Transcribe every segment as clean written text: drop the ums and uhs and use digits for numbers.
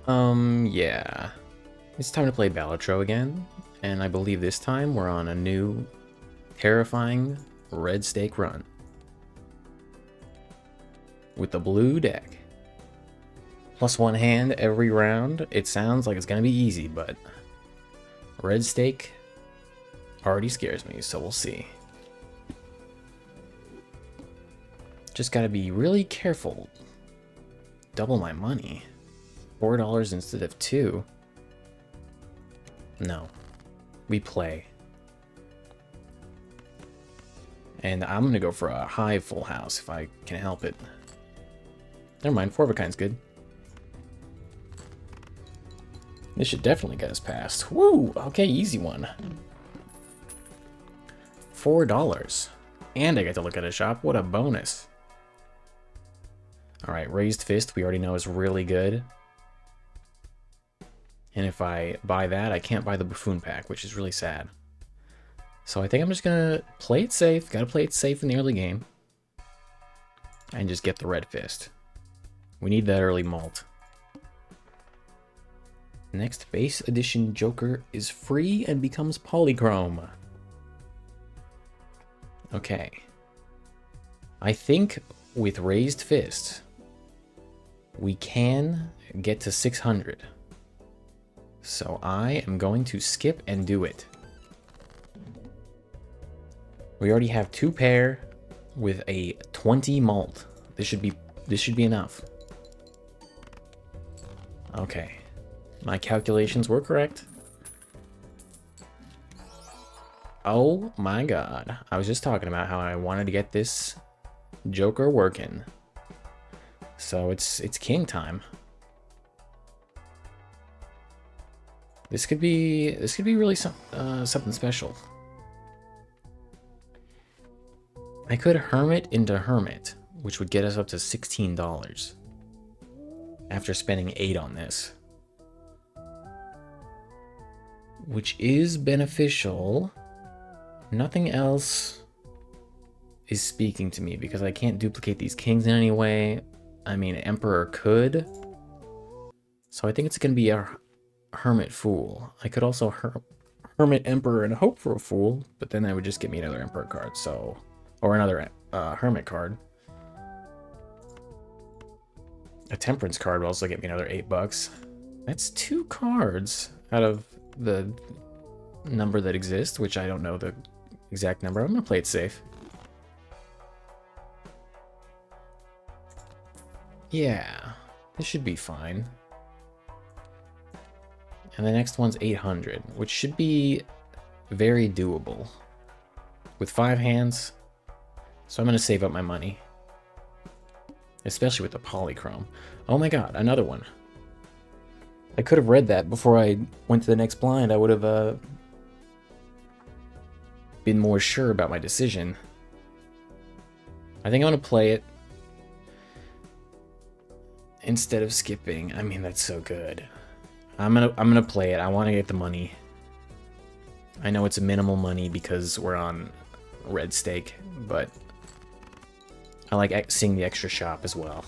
Yeah. It's time to play Balatro again, and I believe this time we're on a new, terrifying red stake run. With the blue deck. +1 hand every round. It sounds like it's gonna be easy, but red stake already scares me, so we'll see. Just gotta be really careful. Double my money. $4 instead of 2. No. We play. And I'm gonna go for a high full house if I can help it. Never mind, 4 of a kind's good. This should definitely get us past. Woo! Okay, easy one. $4. And I get to look at a shop. What a bonus. Alright, raised fist we already know is really good. And if I buy that, I can't buy the buffoon pack, which is really sad. So I think I'm just gonna play it safe. Gotta play it safe in the early game. And just get the red fist. We need that early malt. Next base edition Joker is free and becomes polychrome. Okay. I think with raised fist, we can get to 600. So I am going to skip and do it. We already have 2 pair with a 20 malt. This should be enough. Okay. My calculations were correct. Oh my god. I was just talking about how I wanted to get this Joker working. So it's king time. This could be really something special. I could hermit into hermit, which would get us up to $16 after spending 8 on this. Which is beneficial. Nothing else is speaking to me because I can't duplicate these kings in any way. I mean, Emperor could. So I think it's going to be a Hermit Fool. I could also Hermit Emperor and hope for a Fool, but then that would just get me another Emperor card, so... Or another Hermit card. A Temperance card will also get me another $8. That's 2 cards out of the number that exists, which I don't know the exact number. I'm gonna play it safe. Yeah, this should be fine. And the next one's 800, which should be very doable. With 5 hands, so I'm gonna save up my money. Especially with the polychrome. Oh my god, another one. I could have read that before I went to the next blind. I would have been more sure about my decision. I think I'm gonna play it instead of skipping. I mean, that's so good. I'm gonna play it. I want to get the money. I know it's a minimal money because we're on red stake, but I like seeing the extra shop as well.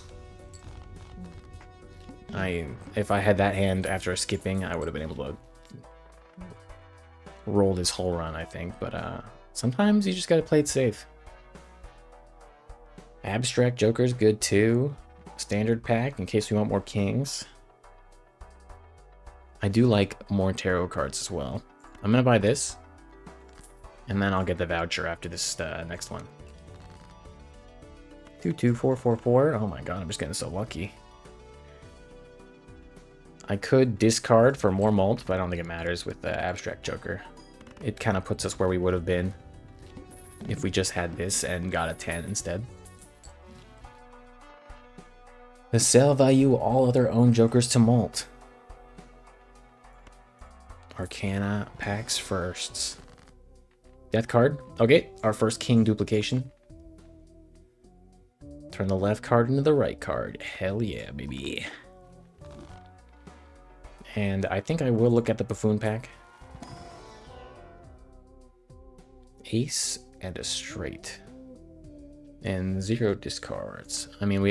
If I had that hand after skipping, I would have been able to roll this whole run, I think. But sometimes you just gotta play it safe. Abstract Joker's good too. Standard pack in case we want more kings. I do like more tarot cards as well. I'm gonna buy this, and then I'll get the voucher after this next one. 22444. Oh my god, I'm just getting so lucky. I could discard for more malt, but I don't think it matters with the Abstract Joker. It kind of puts us where we would have been if we just had this and got a 10 instead. The sale value all other owned Jokers to malt. Arcana packs firsts. Death card. Okay, our first king duplication. Turn the left card into the right card. Hell yeah, baby. And I think I will look at the buffoon pack. Ace and a straight. And 0 discards. I mean,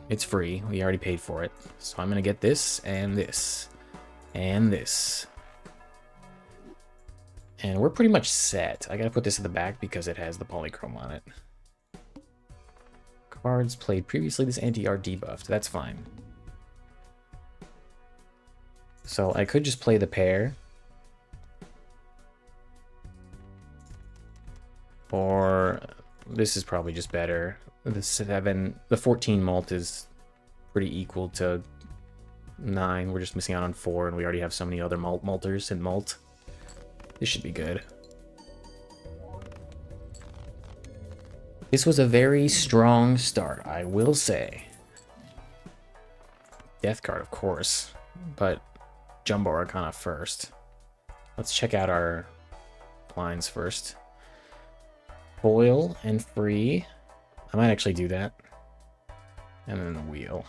It's free. We already paid for it. So I'm going to get this and this and this. And we're pretty much set. I got to put this at the back because it has the polychrome on it. Cards played previously. This anti-art debuffed. That's fine. So I could just play the pair. Or this is probably just better. The 14 mult is pretty equal to 9. We're just missing out on 4, and we already have so many other malters and malt. This should be good. This was a very strong start, I will say. Death card, of course, but Jumbo Arcana first. Let's check out our lines first. Foil and free. I might actually do that. And then the wheel.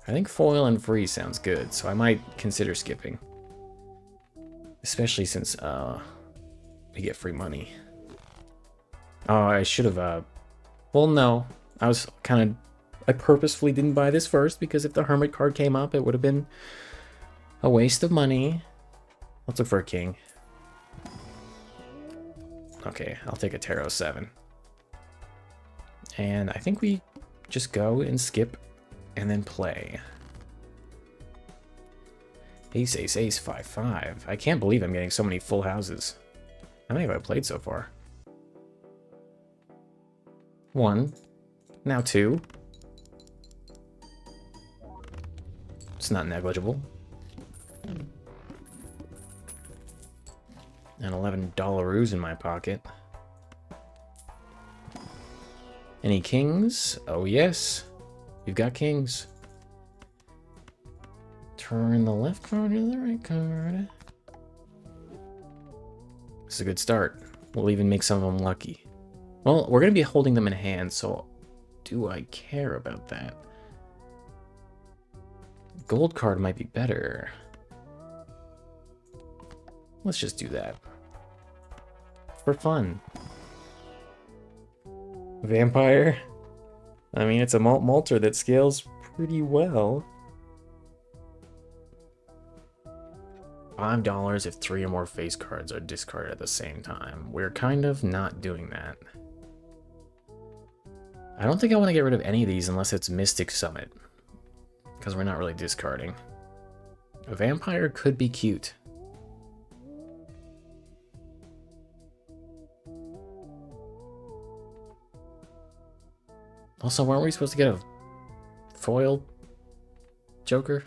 I think foil and free sounds good, so I might consider skipping. Especially since we get free money. Oh, I should have, well, no. I purposefully didn't buy this first, because if the Hermit card came up, it would have been a waste of money. Let's look for a king. Okay, I'll take a Tarot 7. And I think we just go and skip and then play. Ace, ace, ace, 5, 5. I can't believe I'm getting so many full houses. How many have I played so far? 1. Now 2. It's not negligible. And $11 in my pocket. Any kings? Oh yes, we've got kings. Turn the left card to the right card. This is a good start. We'll even make some of them lucky. Well, we're going to be holding them in hand, so do I care about that? Gold card might be better. Let's just do that. For fun. Vampire? I mean, it's a malter that scales pretty well. $5 if 3 or more face cards are discarded at the same time. We're kind of not doing that. I don't think I want to get rid of any of these unless it's Mystic Summit, because we're not really discarding. A vampire could be cute. Also, weren't we supposed to get a foil Joker?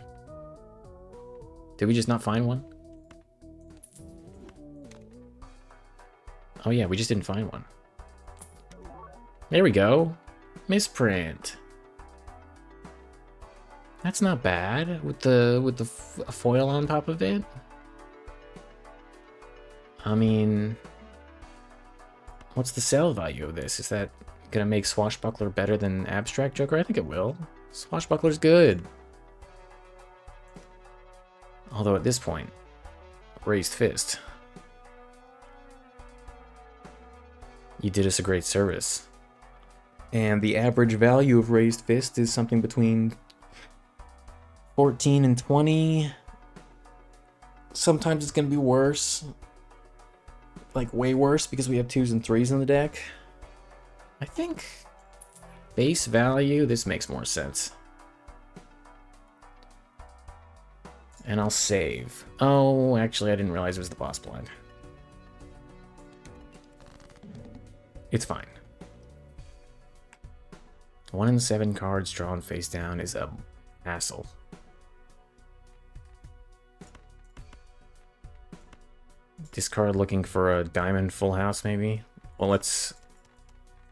Did we just not find one? Oh yeah, we just didn't find one. There we go. Misprint. That's not bad with the foil on top of it. I mean, what's the sell value of this? Is that gonna make Swashbuckler better than Abstract Joker? I think it will. Swashbuckler's good. Although at this point, Raised Fist. You did us a great service. And the average value of Raised Fist is something between 14 and 20. Sometimes it's gonna be worse. Like way worse because we have 2s and 3s in the deck. I think base value, this makes more sense. And I'll save. Oh, actually I didn't realize it was the boss blind. It's fine. 1 in 7 cards drawn face down is a hassle. Discard looking for a diamond full house, maybe? Well, let's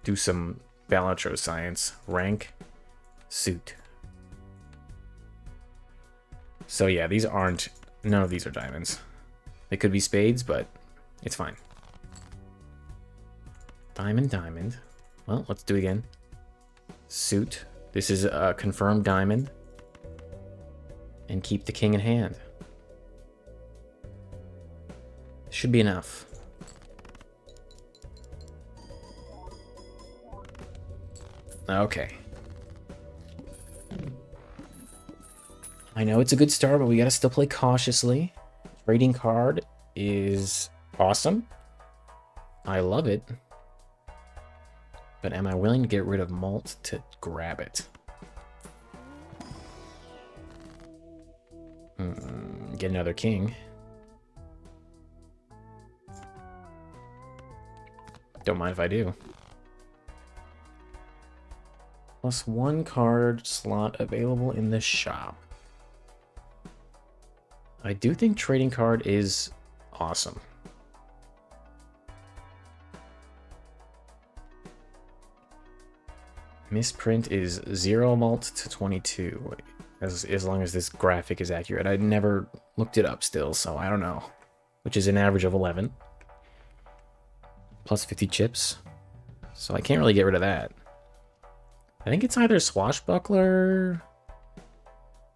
do some Balatro science. Rank, suit. So yeah, these aren't... None of these are diamonds. They could be spades, but it's fine. Diamond, diamond. Well, let's do it again. Suit. This is a confirmed diamond. And keep the king in hand. Should be enough. Okay. I know it's a good start, but we gotta still play cautiously. Trading card is awesome. I love it. But am I willing to get rid of malt to grab it? Get another king. Don't mind if I do. Plus 1 card slot available in the shop. I do think trading card is awesome. Misprint is 0 malt to 22, as long as this graphic is accurate. I never looked it up still, so I don't know. Which is an average of 11. Plus 50 chips. So I can't really get rid of that. I think it's either Swashbuckler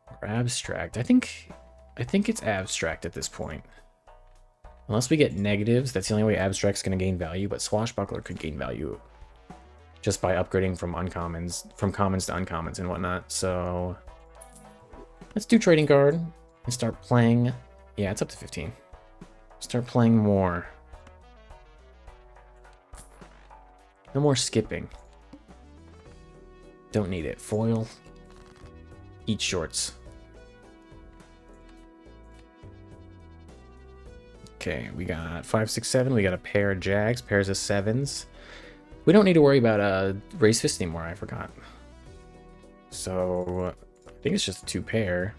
or Abstract. I think it's Abstract at this point. Unless we get negatives, that's the only way Abstract's going to gain value, but Swashbuckler could gain value just by upgrading from commons to uncommons and whatnot. So let's do trading card and start playing. Yeah, it's up to 15. Start playing more. No more skipping. Don't need it. Foil. Eat shorts. Okay, we got 5, 6, 7. We got a pair of Jags, pairs of 7s. We don't need to worry about Raise Fist anymore, I forgot. So, I think it's just a 2 pair.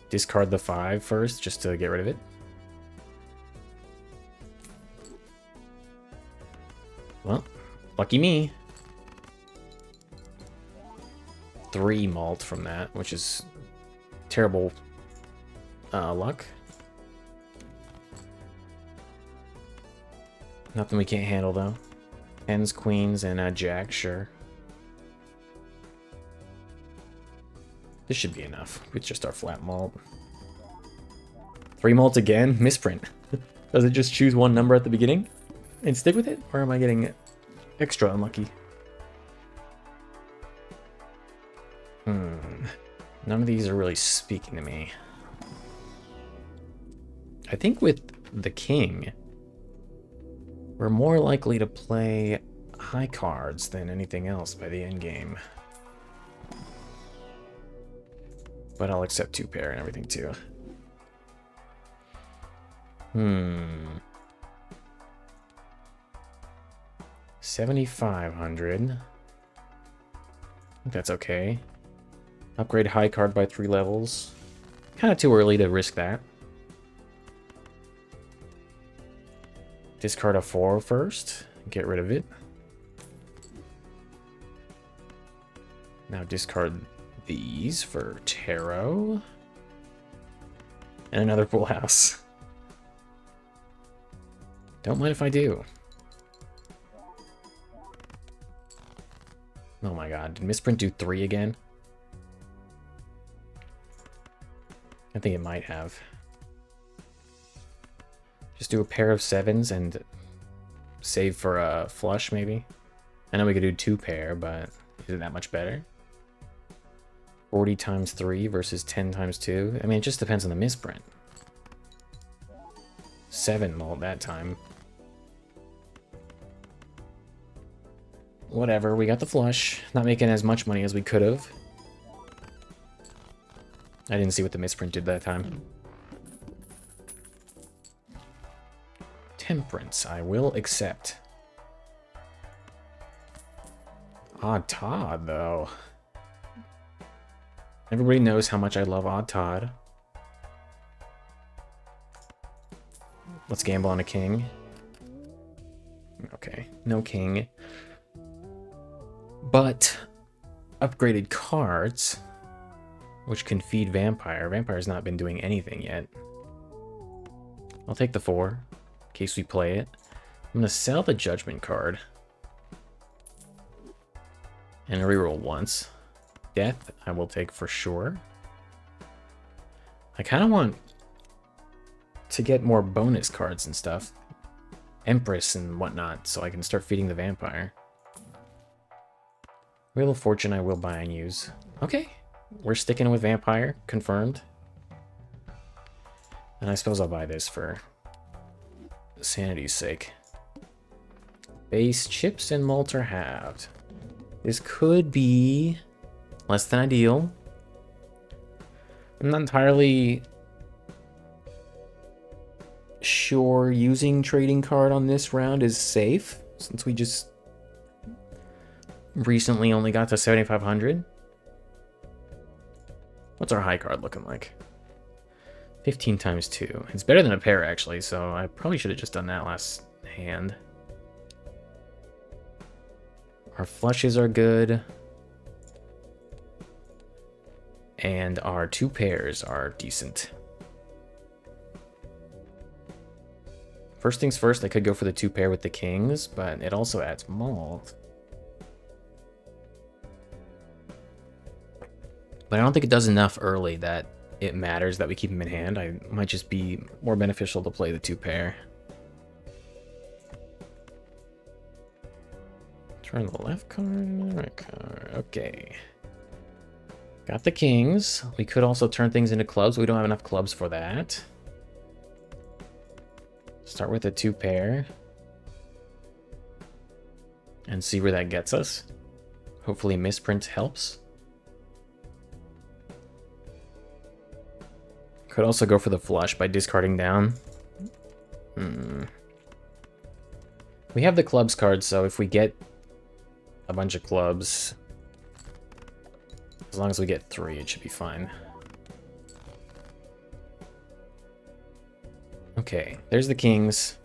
Discard the 5 first, just to get rid of it. Well, lucky me. 3 malt from that, which is terrible luck. Nothing we can't handle, though. Tens, queens, and a jack, sure. This should be enough. With just our flat malt. 3 malt again? Misprint. Does it just choose one number at the beginning and stick with it? Or am I getting extra unlucky? None of these are really speaking to me. I think with the king, we're more likely to play high cards than anything else by the end game. But I'll accept 2 pair and everything too. 7,500. I think that's okay. Upgrade high card by 3 levels. Kind of too early to risk that. Discard a 4 first. Get rid of it. Now discard these for tarot. And another full house. Don't mind if I do. Oh my god, did Misprint do 3 again? I think it might have. Just do a pair of 7s and save for a flush, maybe? I know we could do 2 pair, but is it that much better? 40 times 3 versus 10 times 2? I mean, it just depends on the misprint. 7 malt that time. Whatever, we got the flush. Not making as much money as we could have. I didn't see what the misprint did that time. Temperance, I will accept. Odd Todd, though. Everybody knows how much I love Odd Todd. Let's gamble on a king. Okay, no king. But upgraded cards, which can feed Vampire. Vampire's not been doing anything yet. I'll take the 4, in case we play it. I'm going to sell the Judgment card. And reroll once. Death, I will take for sure. I kind of want to get more bonus cards and stuff. Empress and whatnot, so I can start feeding the Vampire. Wheel of Fortune I will buy and use. Okay, We're sticking with vampire, confirmed. And I suppose I'll buy this for sanity's sake. Base chips and malt are halved. This could be less than ideal. I'm not entirely sure using trading card on this round is safe, since we just recently only got to 7,500. What's our high card looking like? 15 times 2. It's better than a pair, actually, so I probably should have just done that last hand. Our flushes are good. And our 2 pairs are decent. First things first, I could go for the 2 pair with the kings, but it also adds malt. But I don't think it does enough early that it matters that we keep them in hand. I might just be more beneficial to play the 2 pair. Turn the left card, right card. Okay. Got the kings. We could also turn things into clubs. We don't have enough clubs for that. Start with a 2 pair. And see where that gets us. Hopefully misprint helps. Could also go for the flush by discarding down. We have the clubs card, so if we get a bunch of clubs, as long as we get 3, it should be fine. Okay, there's the kings.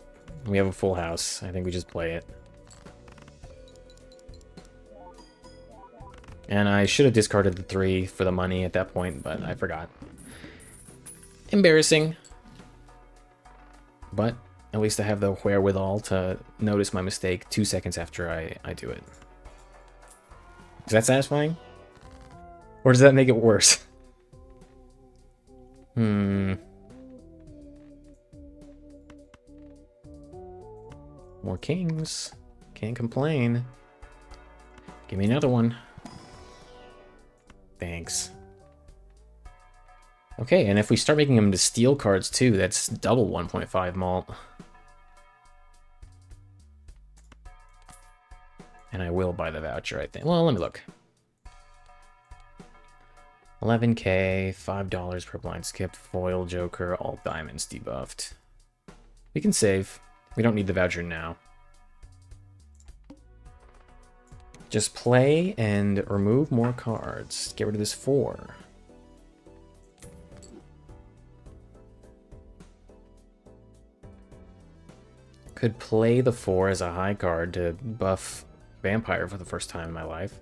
We have a full house. I think we just play it. And I should have discarded the 3 for the money at that point, but I forgot. Embarrassing. But at least I have the wherewithal to notice my mistake 2 seconds after I do it. Is that satisfying? Or does that make it worse? More kings. Can't complain. Give me another one. Thanks. Okay, and if we start making them into steel cards too, that's double 1.5 malt. And I will buy the voucher, I think. Well, let me look. 11k, $5 per blind skip, foil joker, all diamonds debuffed. We can save. We don't need the voucher now. Just play and remove more cards. Get rid of this 4. Could play the 4 as a high card to buff Vampire for the first time in my life.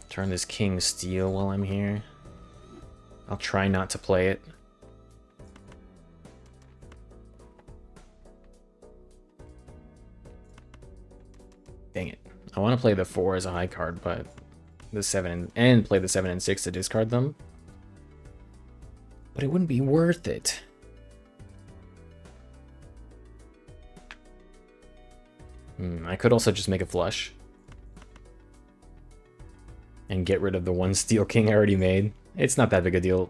Turn this King Steel while I'm here. I'll try not to play it. Dang it. I want to play the 4 as a high card, but the 7 and play the 7 and 6 to discard them. But it wouldn't be worth it. I could also just make a flush. And get rid of the 1 Steel King I already made. It's not that big a deal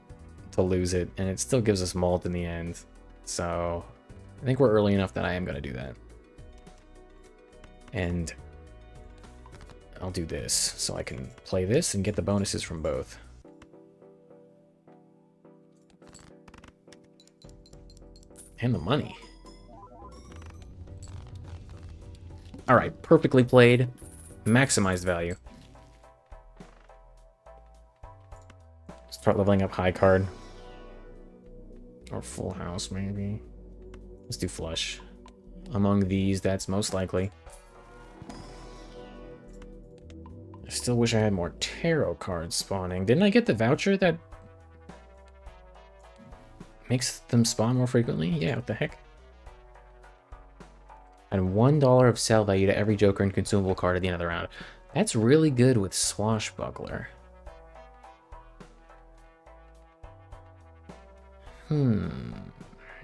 to lose it, and it still gives us malt in the end. So, I think we're early enough that I am going to do that. And I'll do this, so I can play this and get the bonuses from both. And the money. Alright, perfectly played. Maximized value. Start leveling up high card. Or full house, maybe. Let's do flush. Among these, that's most likely. I still wish I had more tarot cards spawning. Didn't I get the voucher that makes them spawn more frequently? Yeah, what the heck? And $1 of sell value to every Joker and consumable card at the end of the round. That's really good with Swashbuckler.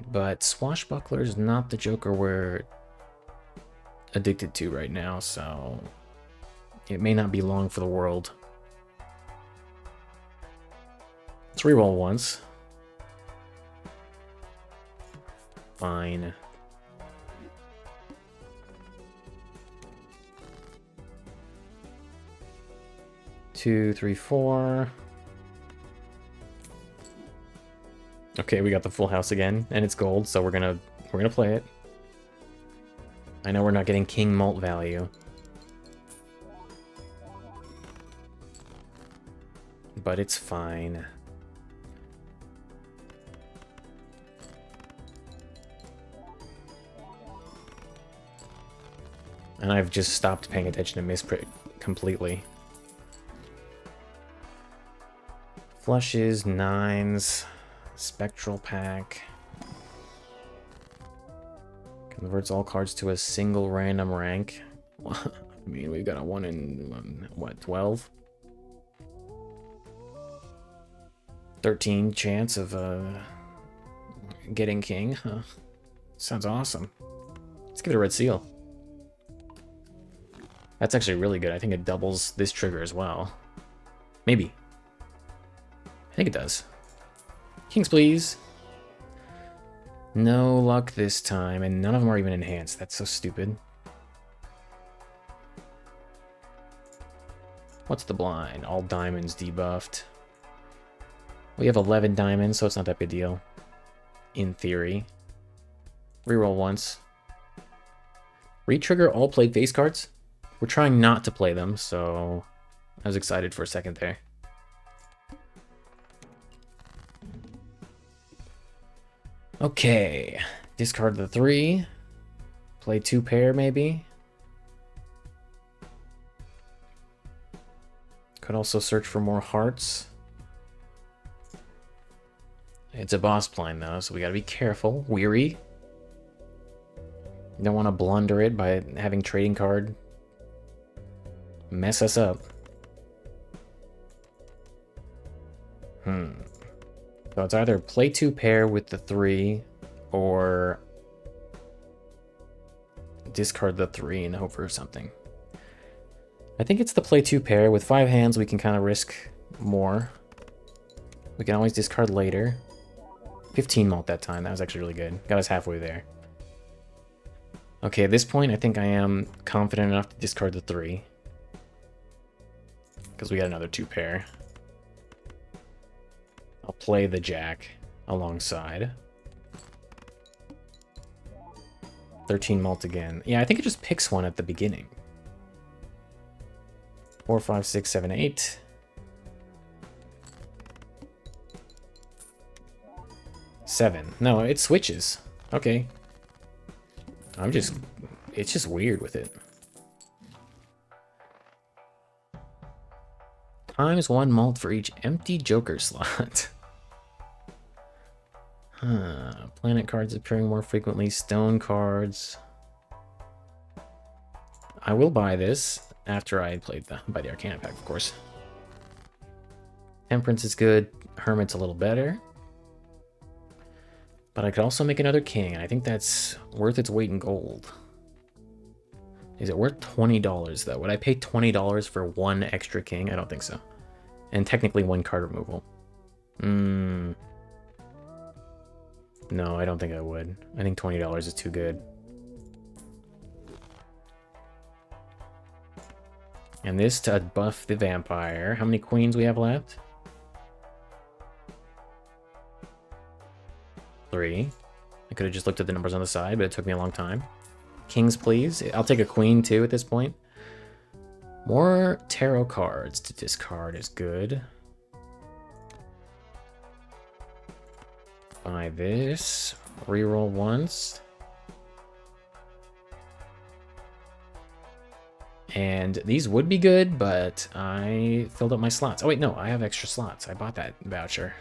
But Swashbuckler is not the Joker we're addicted to right now, so it may not be long for the world. Let's reroll once. Fine. Two, three, four. Okay, we got the full house again, and it's gold, so we're gonna play it. I know we're not getting king malt value, but it's fine. And I've just stopped paying attention to misprint completely. Flushes, nines, spectral pack. Converts all cards to a single random rank. I mean, we've got a 1 in, what, 12? 13 chance of getting king. Huh. Sounds awesome. Let's give it a red seal. That's actually really good. I think it doubles this trigger as well. Maybe. I think it does. Kings, please. No luck this time, and none of them are even enhanced. That's so stupid. What's the blind? All diamonds debuffed. We have 11 diamonds, so it's not that big a deal. In theory. Reroll once. Retrigger all played face cards? We're trying not to play them, so I was excited for a second there. Okay, discard the 3. Play 2 pair, maybe. Could also search for more hearts. It's a boss blind, though, so we gotta be careful. Weary. Don't want to blunder it by having trading card mess us up. So it's either play 2 pair with the 3 or discard the 3 and hope for something. I think it's the play 2 pair. With 5 hands, we can kind of risk more. We can always discard later. 15 malt that time. That was actually really good. Got us halfway there. Okay, at this point, I think I am confident enough to discard the 3. Because we got another 2 pair. I'll play the jack alongside. 13 malt again. Yeah, I think it just picks one at the beginning. 4, 5, 6, 7, 8. Seven. No, it switches. Okay. It's just weird with it. Times 1 malt for each empty Joker slot. Planet cards appearing more frequently. Stone cards. I will buy this after I buy the Arcana pack, of course. Temperance is good. Hermit's a little better. But I could also make another king, and I think that's worth its weight in gold. Is it worth $20, though? Would I pay $20 for 1 extra king? I don't think so. And technically 1 card removal. No, I don't think I would. I think $20 is too good. And this to buff the vampire. How many queens we have left? 3. I could have just looked at the numbers on the side, but it took me a long time. Kings, please. I'll take a queen, too, at this point. More tarot cards to discard is good. Buy this. Reroll once. And these would be good, but I filled up my slots. Oh, wait, no. I have extra slots. I bought that voucher.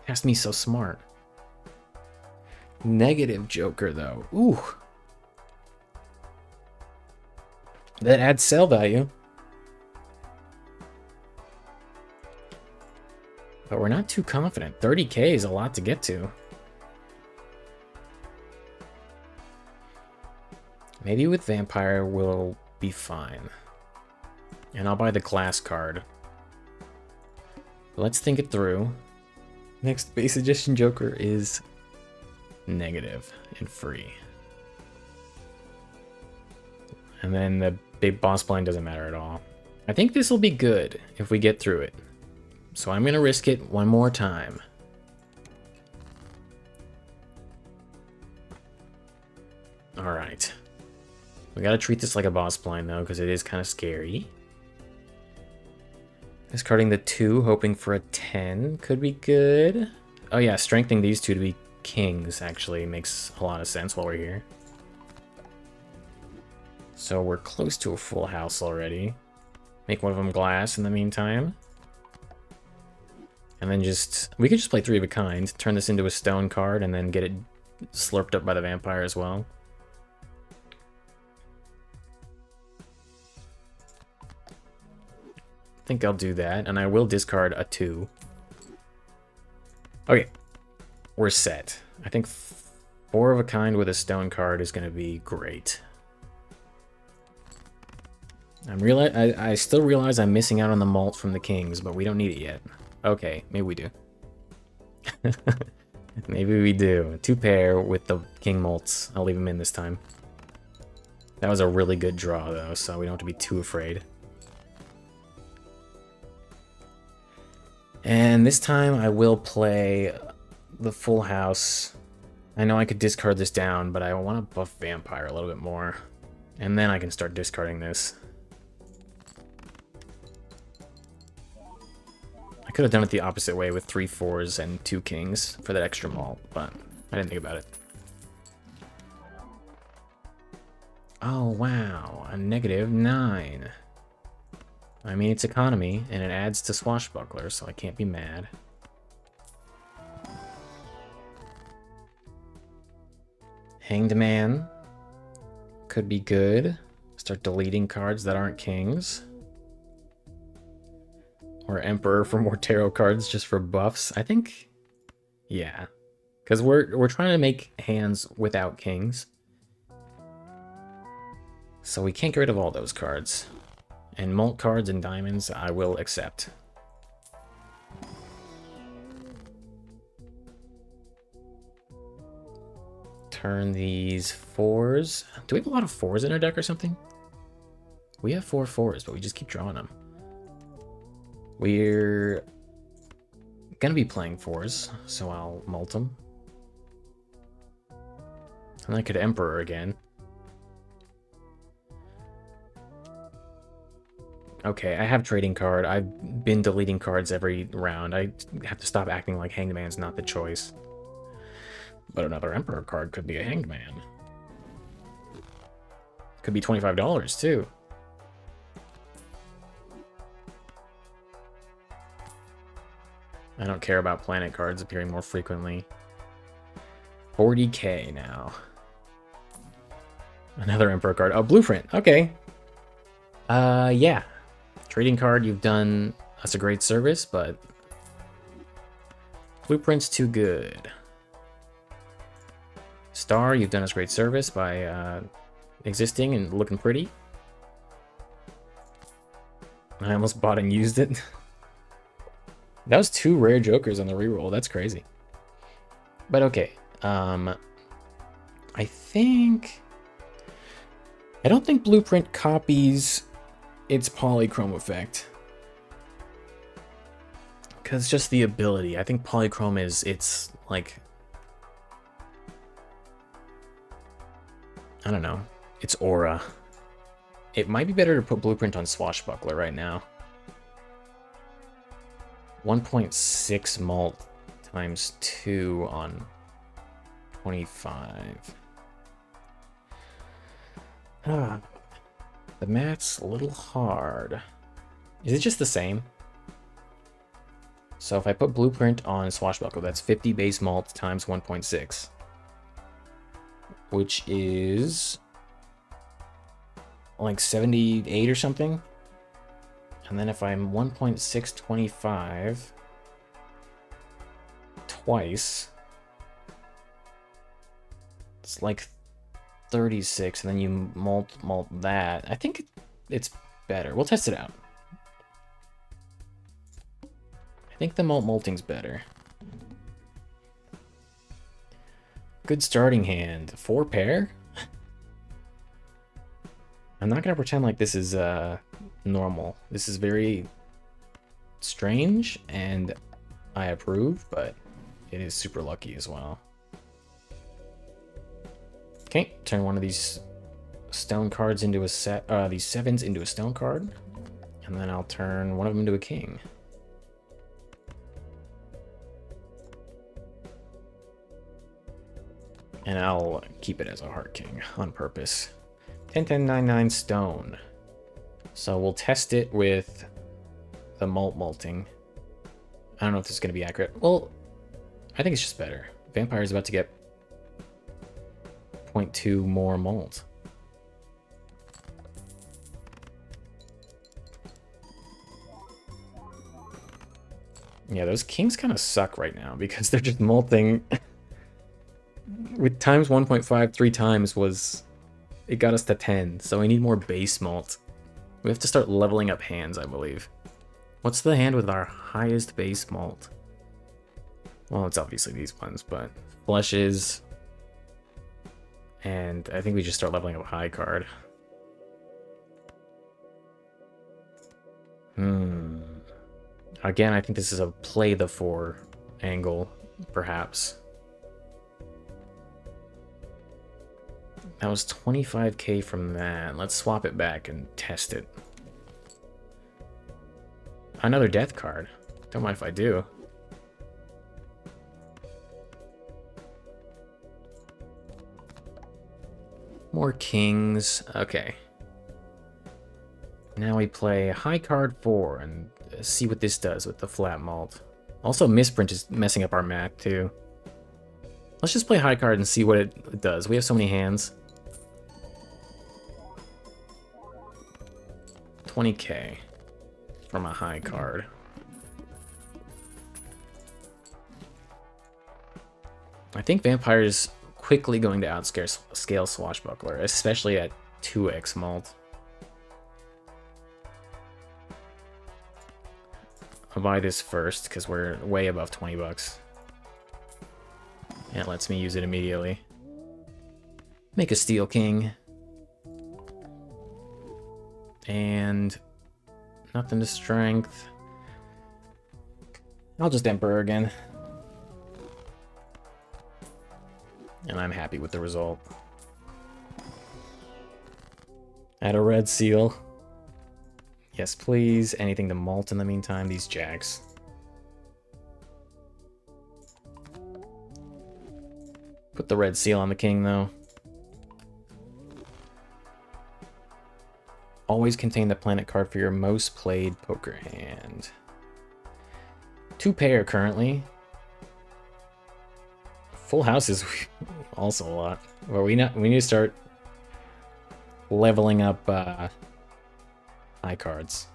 Has to be so smart. Negative Joker, though. Ooh. That adds sell value. But we're not too confident. 30k is a lot to get to. Maybe with Vampire we'll be fine. And I'll buy the class card. Let's think it through. Next base suggestion joker is negative and free. And then the big boss blind doesn't matter at all. I think this will be good if we get through it. So I'm going to risk it one more time. Alright. We got to treat this like a boss blind though, because it is kind of scary. Discarding the 2, hoping for a 10 could be good. Oh yeah, strengthening these 2 to be kings actually makes a lot of sense while we're here. So we're close to a full house already. Make one of them glass in the meantime. And then we could just play 3 of a kind, turn this into a stone card, and then get it slurped up by the vampire as well. I think I'll do that, and I will discard a 2. Okay, we're set. I think 4 of a kind with a stone card is going to be great. I still realize I'm missing out on the malt from the kings, but we don't need it yet. Okay, maybe we do. Maybe we do. 2 pair with the king malts. I'll leave them in this time. That was a really good draw, though, so we don't have to be too afraid. And this time I will play the full house. I know I could discard this down, but I want to buff vampire a little bit more. And then I can start discarding this. I could have done it the opposite way with 3 4s and 2 kings for that extra malt, but I didn't think about it. Oh, wow. A -9. I mean, it's economy, and it adds to Swashbuckler, so I can't be mad. Hanged Man could be good. Start deleting cards that aren't kings. Or Emperor for more tarot cards just for buffs. I think, yeah. Because we're trying to make hands without kings. So we can't get rid of all those cards. And malt cards and diamonds I will accept. Turn these 4s. Do we have a lot of 4s in our deck or something? We have 4 4s, but we just keep drawing them. We're gonna be playing 4s, so I'll mult them. And I could Emperor again. Okay, I have trading card. I've been deleting cards every round. I have to stop acting like Hanged Man's not the choice. But another Emperor card could be a Hanged Man. Could be $25 too. I don't care about planet cards appearing more frequently. 40k now. Another Emperor card. Oh, Blueprint. Okay. Yeah. Trading card, you've done us a great service, but Blueprint's too good. Star, you've done us great service by existing and looking pretty. I almost bought and used it. That was 2 rare jokers on the reroll. That's crazy. But okay. I don't think Blueprint copies its polychrome effect. Because just the ability. I think polychrome it's like, I don't know. It's aura. It might be better to put Blueprint on Swashbuckler right now. 1.6 malt times 2 on 25. The math's a little hard. Is it just the same? So if I put Blueprint on Swashbuckler, that's 50 base malt times 1.6. Which is like 78 or something. And then if I'm 1.625 twice, it's like 36, and then you mult that. I think it's better. We'll test it out. I think the molting's better. Good starting hand. 4 pair? I'm not gonna pretend like this is normal. This is very strange, and I approve, but it is super lucky as well. Okay, turn one of these stone cards into a set, these 7s into a stone card, and then I'll turn one of them into a king. And I'll keep it as a heart king on purpose. 10, 10, 9, 9 stone. So we'll test it with the molting. I don't know if this is going to be accurate. Well, I think it's just better. Vampire is about to get 0.2 more molt. Yeah, those kings kind of suck right now because they're just molting. With times 1.5 3 times was... It got us to 10, so we need more base molt. We have to start leveling up hands, I believe. What's the hand with our highest base molt? Well, it's obviously these ones, but... Flushes... And I think we just start leveling up high card. Again, I think this is a play the 4 angle, perhaps. That was 25k from that. Let's swap it back and test it. Another death card. Don't mind if I do. More kings. Okay. Now we play high card 4 and see what this does with the flat malt. Also, misprint is messing up our math too. Let's just play high card and see what it does. We have so many hands. 20k from a high card. I think Vampire is quickly going to outscale Swashbuckler, especially at 2x malt. I'll buy this first because we're way above 20 bucks. And it lets me use it immediately. Make a Steel King. And nothing to strength. I'll just Emperor again. And I'm happy with the result. Add a red seal. Yes, please. Anything to malt in the meantime. These jacks. Put the red seal on the king, though. Always contain the planet card for your most played poker hand. 2 pair currently. Full house is also a lot. Well, we need to start leveling up high cards.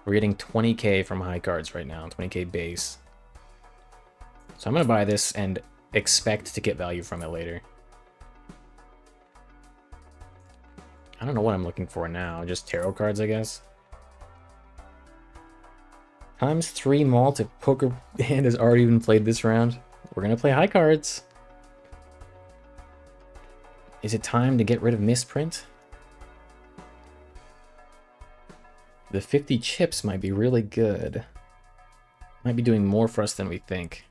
We're getting 20k from high cards right now, 20k base. So I'm gonna buy this and expect to get value from it later. I don't know what I'm looking for now, just tarot cards, I guess. Times 3 malt if poker hand has already been played this round. We're gonna play high cards. Is it time to get rid of misprint? The 50 chips might be really good. Might be doing more for us than we think.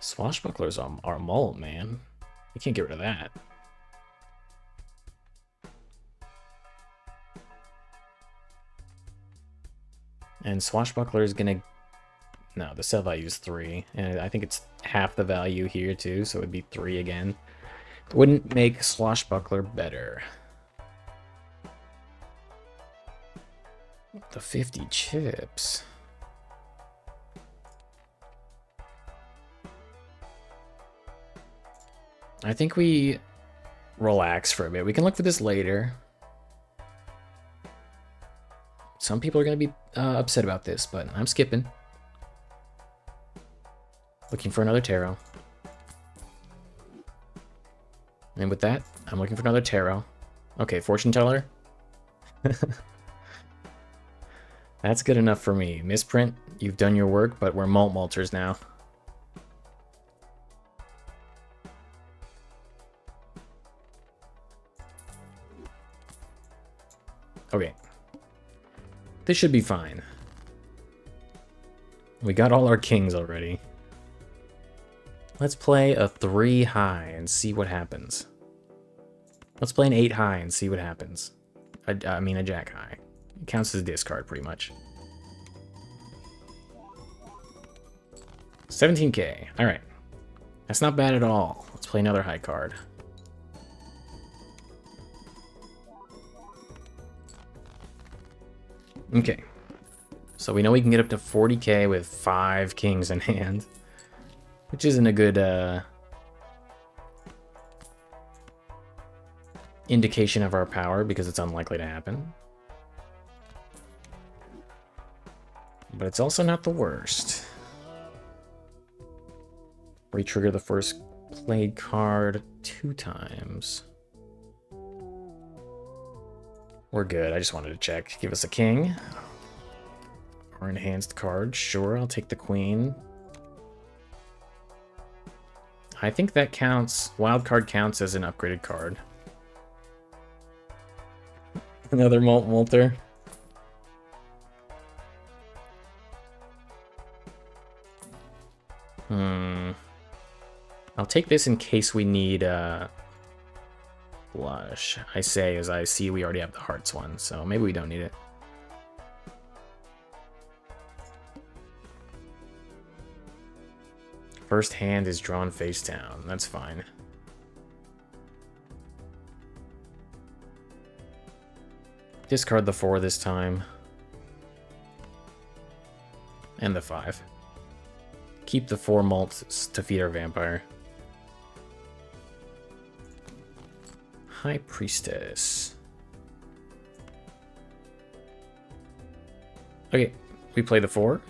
Swashbucklers are malt, man. We can't get rid of that. And Swashbuckler is gonna... No, the sell value is 3. And I think it's half the value here too, so it'd be 3 again. Wouldn't make Swashbuckler better. The 50 chips. I think we relax for a bit. We can look for this later. Some people are going to be upset about this, but I'm skipping. Looking for another tarot. And with that, I'm looking for another tarot. Okay, fortune teller. That's good enough for me. Misprint, you've done your work, but we're malters now. Okay. This should be fine. We got all our kings already. Let's play a 3 high and see what happens. Let's play an 8 high and see what happens. I mean a jack high. It counts as a discard, pretty much. 17k. Alright. That's not bad at all. Let's play another high card. Okay. So we know we can get up to 40k with 5 kings in hand. Which isn't a good indication of our power, because it's unlikely to happen. But it's also not the worst. Retrigger the first played card 2 times. We're good. I just wanted to check. Give us a king. Or enhanced card. Sure, I'll take the queen. I think that counts. Wild card counts as an upgraded card. Another Molter. I'll take this in case we need blush. I say as I see we already have the hearts one, so maybe we don't need it. First hand is drawn face down. That's fine. Discard the 4 this time. And the 5. Keep the 4 malts to feed our vampire. High Priestess. Okay, we play the 4.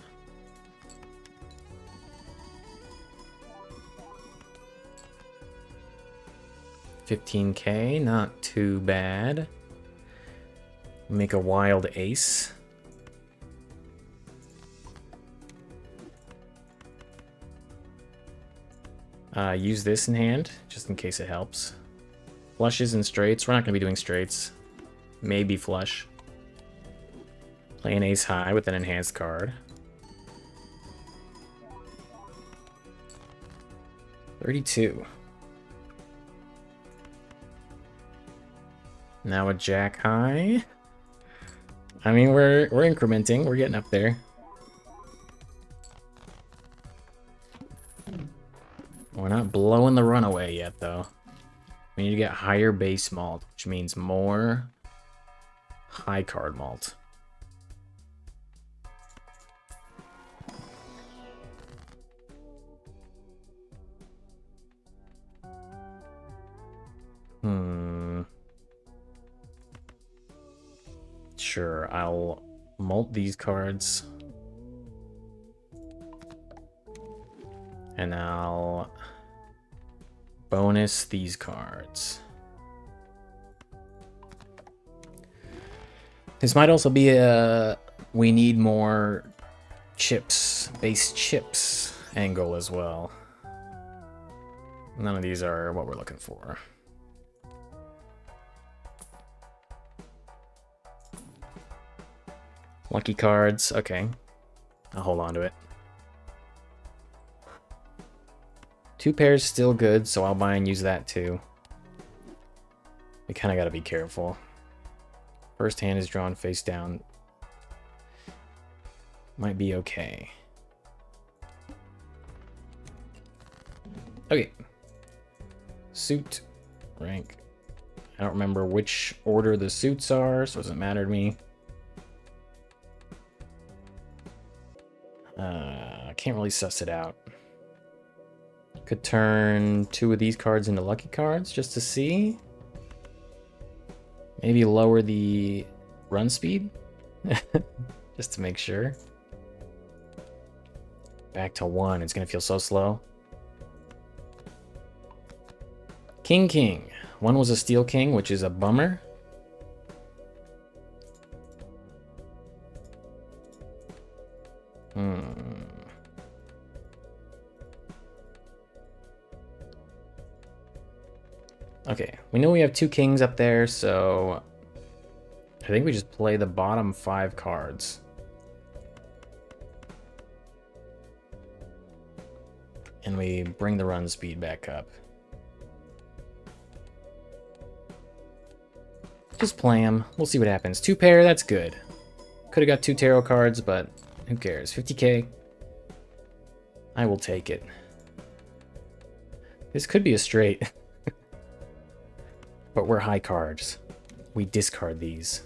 $15k, not too bad. Make a wild ace. Use this in hand, just in case it helps. Flushes and straights. We're not going to be doing straights. Maybe flush. Play an ace high with an enhanced card. 32. Now a jack high. I mean, we're incrementing. We're getting up there. We're not blowing the runaway yet, though. We need to get higher base malt, which means more high card malt. Sure, I'll malt these cards. And I'll bonus these cards. This might also be a we need more chips, base chips angle as well. None of these are what we're looking for. Lucky cards, okay. I'll hold on to it. 2 pairs still good, so I'll buy and use that too. We kind of got to be careful. First hand is drawn face down. Might be okay. Okay. Suit. Rank. I don't remember which order the suits are, so it doesn't matter to me. I can't really suss it out. Could turn 2 of these cards into lucky cards just to see. Maybe lower the run speed just to make sure. Back to 1. It's gonna feel so slow. King. One was a Steel King, which is a bummer. Okay, we know we have 2 kings up there, so I think we just play the bottom 5 cards. And we bring the run speed back up. Just play them. We'll see what happens. 2 pair, that's good. Could have got 2 tarot cards, but who cares? 50k. I will take it. This could be a straight. But we're high cards. We discard these.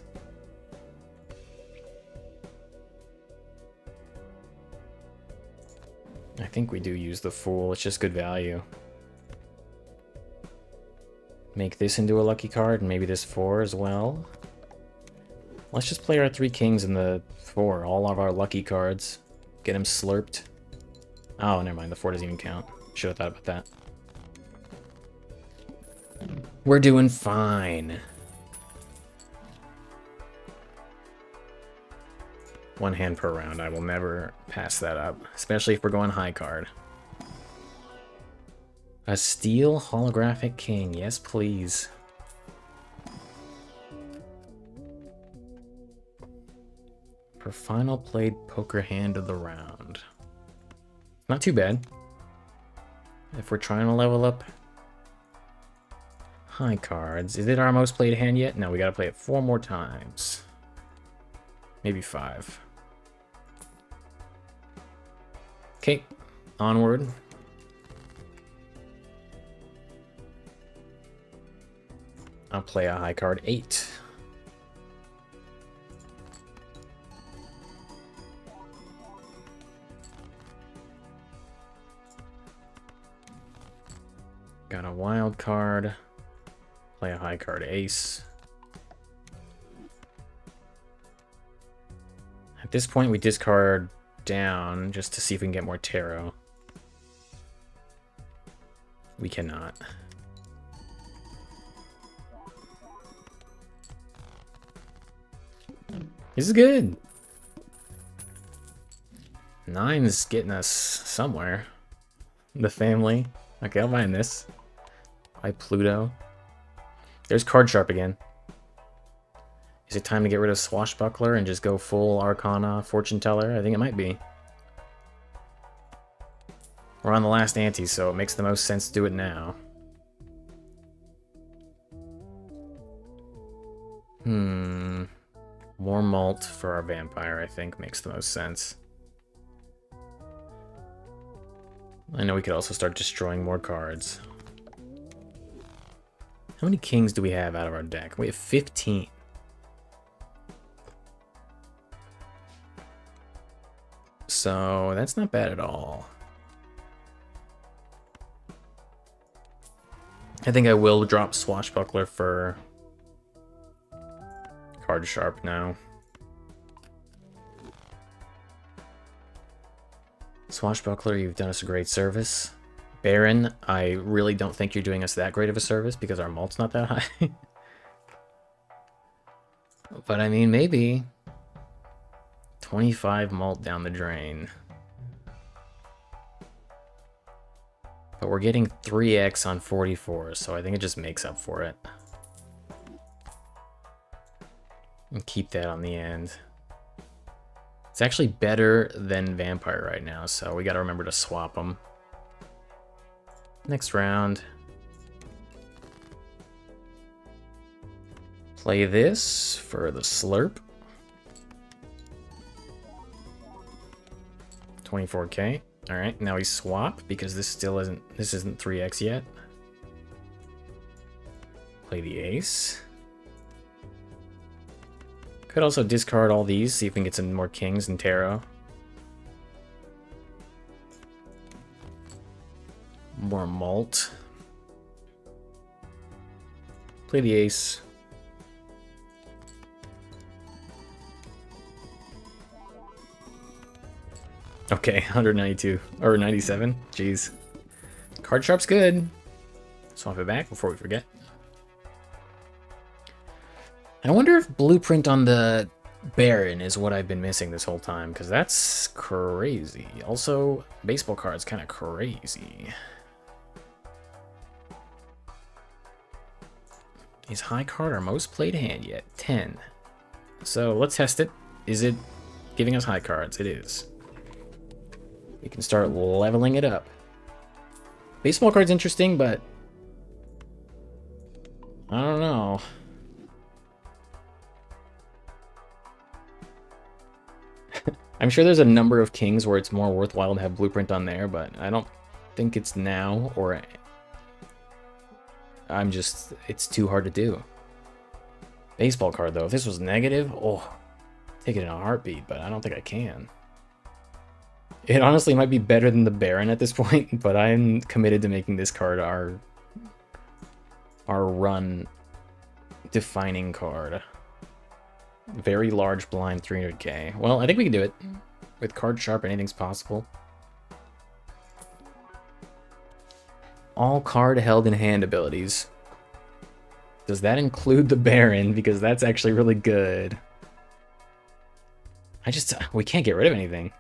I think we do use the Fool. It's just good value. Make this into a lucky card, and maybe this 4 as well. Let's just play our 3 kings and the 4. All of our lucky cards. Get him slurped. Oh, never mind. The 4 doesn't even count. Should have thought about that. We're doing fine. 1 hand per round. I will never pass that up, especially if we're going high card. A steel holographic king. Yes, please. For final played poker hand of the round. Not too bad. If we're trying to level up high cards. Is it our most played hand yet? No, we gotta play it 4 more times. Maybe 5. Okay, onward. I'll play a high card 8. Got a wild card. Play a high card ace. At this point, we discard down just to see if we can get more tarot. We cannot. This is good. 9's getting us somewhere. The family. Okay, I'll mind this. By Pluto. There's Card Sharp again. Is it time to get rid of Swashbuckler and just go full Arcana Fortune Teller? I think it might be. We're on the last ante, so it makes the most sense to do it now. More malt for our vampire, I think, makes the most sense. I know we could also start destroying more cards. How many kings do we have out of our deck? We have 15. So that's not bad at all. I think I will drop Swashbuckler for Card Sharp now. Swashbuckler, you've done us a great service. Baron, I really don't think you're doing us that great of a service because our malt's not that high. But I mean, maybe 25 malt down the drain. But we're getting 3x on 44, so I think it just makes up for it. And keep that on the end. It's actually better than Vampire right now, so we gotta remember to swap them. Next round. Play this for the slurp. 24k. Alright, now we swap because this isn't 3x yet. Play the ace. Could also discard all these, see if we can get some more kings and tarot. More malt. Play the ace. Okay, 192 or 97. Jeez. Card Sharp's good. Swap it back before we forget. I wonder if blueprint on the Baron is what I've been missing this whole time, because that's crazy. Also, baseball card's kind of crazy. Is high card our most played hand yet? 10. So let's test it. Is it giving us high cards? It is. We can start leveling it up. Baseball card's interesting, but I don't know. I'm sure there's a number of kings where it's more worthwhile to have blueprint on there, but I don't think it's now, or it's too hard to do. Baseball card, though. If this was negative, oh, take it in a heartbeat, but I don't think I can. It honestly might be better than the Baron at this point, but I'm committed to making this card our run defining card. Very large blind, 300k. Well, I think we can do it. With card sharp, anything's possible. All card held in hand abilities. Does that include the Baron? Because that's actually really good. We can't get rid of anything.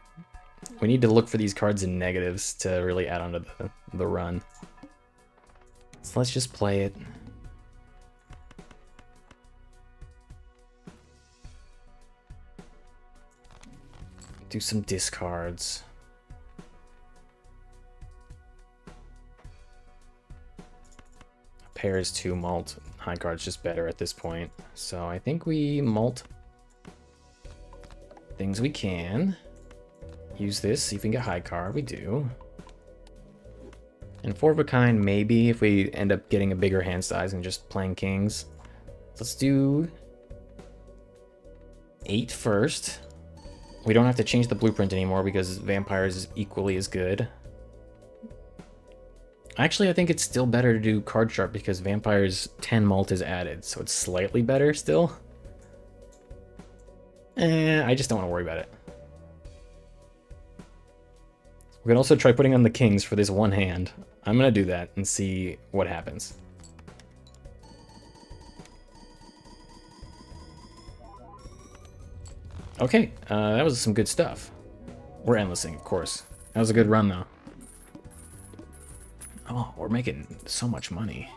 We need to look for these cards in negatives to really add on to the run. So let's just play it. Do some discards. Pairs 2 mult. High card's just better at this point. So I think we mult things we can. Use this, see if we can get high card. We do. And 4 of a kind, maybe, if we end up getting a bigger hand size and just playing kings. Let's do 8 first. We don't have to change the blueprint anymore because vampires is equally as good. Actually, I think it's still better to do card sharp because vampires 10 mult is added, so it's slightly better still. I just don't want to worry about it. We can also try putting on the kings for this one hand. I'm gonna do that and see what happens. Okay, that was some good stuff. We're endlessing, of course. That was a good run, though. Oh, we're making so much money.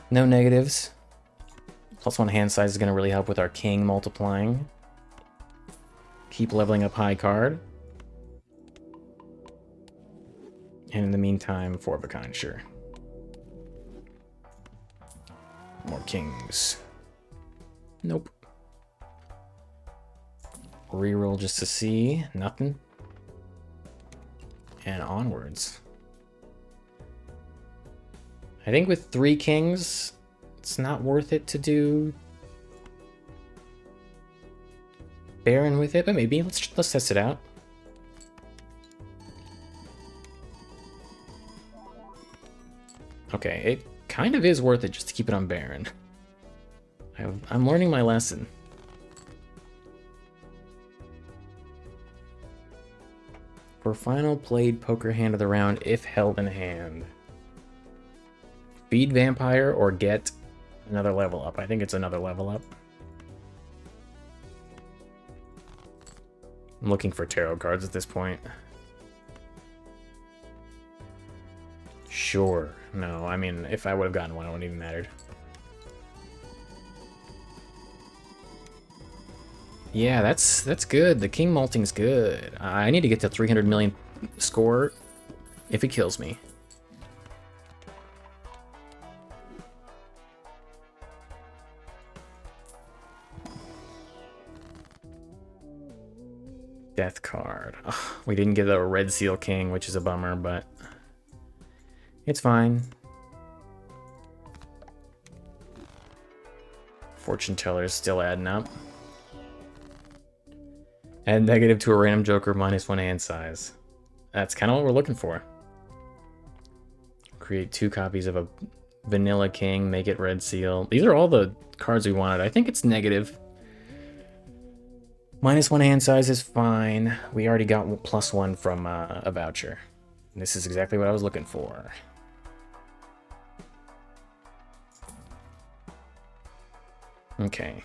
No negatives. +1 hand size is going to really help with our king multiplying. Keep leveling up high card. And in the meantime, 4 of a kind, sure. More kings. Nope. Reroll just to see. Nothing. And onwards. I think with 3 kings, it's not worth it to do Baron with it, but maybe. Let's test it out. Okay, it kind of is worth it just to keep it on Baron. I'm learning my lesson. For final played poker hand of the round, if held in hand. Feed vampire or get another level up. I think it's another level up. I'm looking for tarot cards at this point. Sure. No, I mean, if I would have gotten one, it wouldn't even mattered. Yeah, that's good. The king malting's good. I need to get to 300 million score if it kills me. Death card. Ugh, we didn't get a red seal king, which is a bummer, but it's fine. Fortune teller is still adding up. Add negative to a random joker, -1 hand size. That's kind of what we're looking for. Create 2 copies of a vanilla king, make it red seal. These are all the cards we wanted. I think it's negative. -1 hand size is fine. We already got +1 from a voucher. This is exactly what I was looking for. Okay.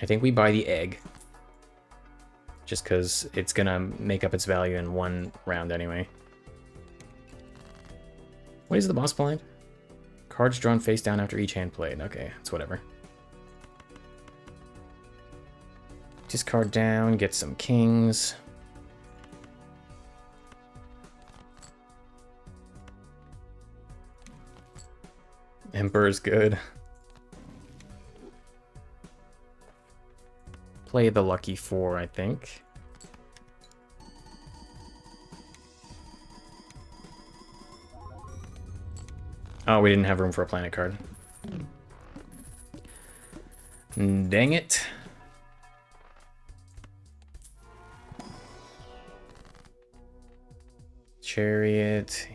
I think we buy the egg. Just because it's gonna make up its value in one round anyway. What is the boss blind? Cards drawn face down after each hand played. Okay, it's whatever. Discard down, get some kings. Emperor's good. Play the lucky 4, I think. Oh, we didn't have room for a planet card. Dang it. Chariot.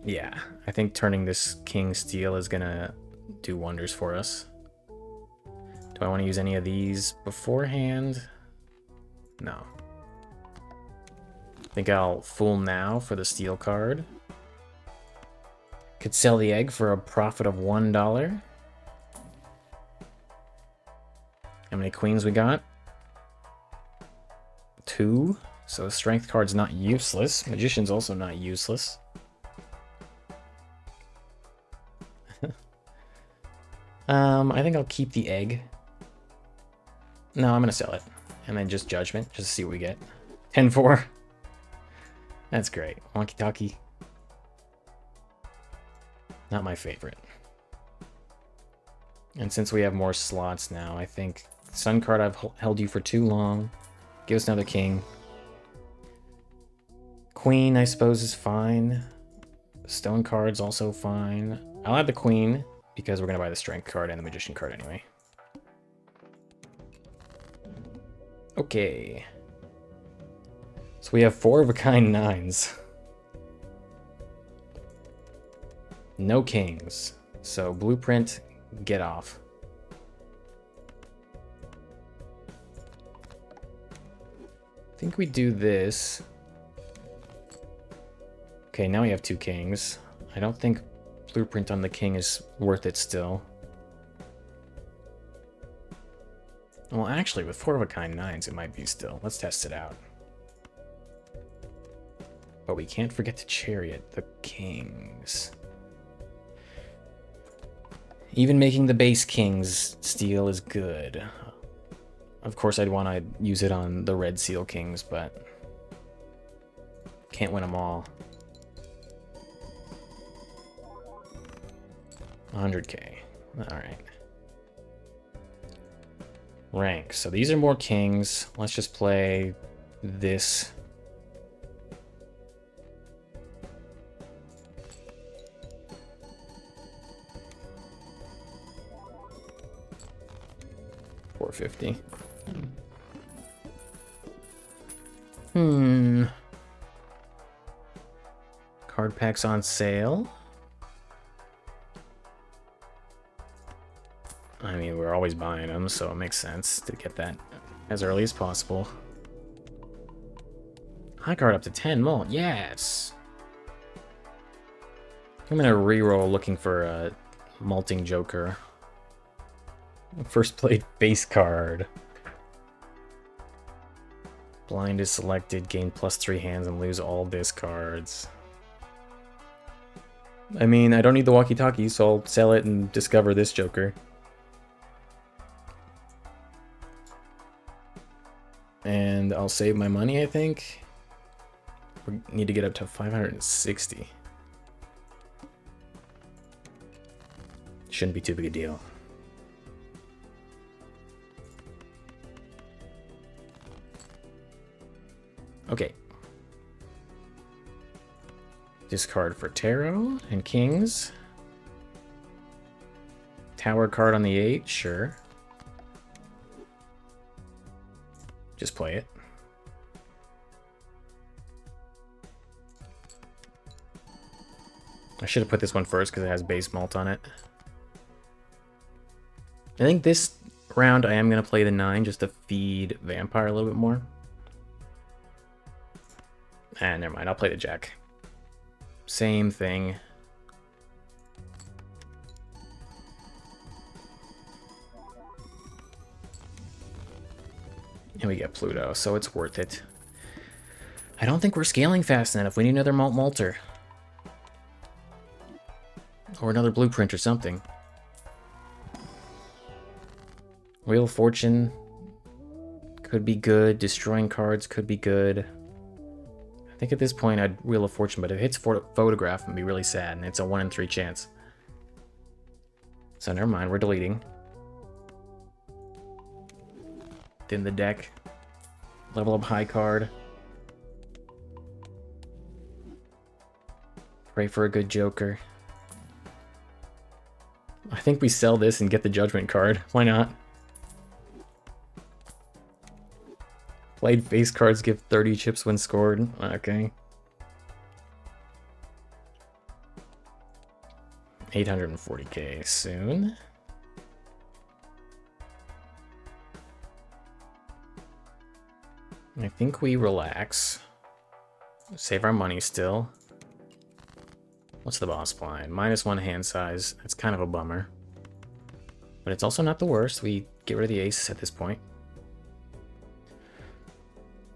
Yeah, I think turning this King Steel is gonna do wonders for us. Do I want to use any of these beforehand? No. I think I'll Fool now for the Steel card. Could sell the egg for a profit of $1. How many queens we got? 2. So strength card's not useless. Magician's also not useless. I think I'll keep the egg. No, I'm gonna sell it. And then just Judgment, just to see what we get. 10-4. That's great. Wonky talkie. Not my favorite. And since we have more slots now, I think Sun card, I've held you for too long. Give us another king. Queen, I suppose, is fine. Stone card's also fine. I'll add the queen because we're gonna buy the strength card and the magician card anyway. Okay. So we have 4-of-a-kind 9s. No kings. So blueprint, get off. I think we do this. Okay, now we have 2 kings. I don't think blueprint on the king is worth it still. Well, actually, with 4-of-a-kind 9s, it might be still. Let's test it out. But we can't forget to chariot the kings. Even making the base kings steel is good. Of course, I'd want to use it on the red seal kings, but can't win them all. 100k. Alright. Rank. So these are more kings. Let's just play this. $450. Card packs on sale. I mean, we're always buying them, so it makes sense to get that as early as possible. High card up to 10 mult. Yes! I'm gonna reroll looking for a malting joker. First played base card. Blind is selected, gain +3 hands, and lose all discards. I mean, I don't need the walkie-talkie, so I'll sell it and discover this joker. And I'll save my money, I think. We need to get up to 560. Shouldn't be too big a deal. Okay. Discard for tarot and kings. Tower card on the 8, sure. Just play it. I should have put this one first because it has base malt on it. I think this round I am going to play the 9 just to feed Vampire a little bit more. Ah, never mind. I'll play the Jack. Same thing. And we get Pluto, so it's worth it. I don't think we're scaling fast enough. We need another Malter. Or another blueprint or something. Wheel of Fortune could be good. Destroying cards could be good. I think at this point I'd Wheel of Fortune, but if it hits Photograph, it'd be really sad, and it's a 1 in 3 chance. So never mind, we're deleting. Thin the deck. Level up high card. Pray for a good Joker. I think we sell this and get the Judgment card. Why not? Played face cards give 30 chips when scored. Okay. 840k soon. I think we relax. Save our money still. What's the boss blind? -1 hand size. That's kind of a bummer. But it's also not the worst. We get rid of the ace at this point.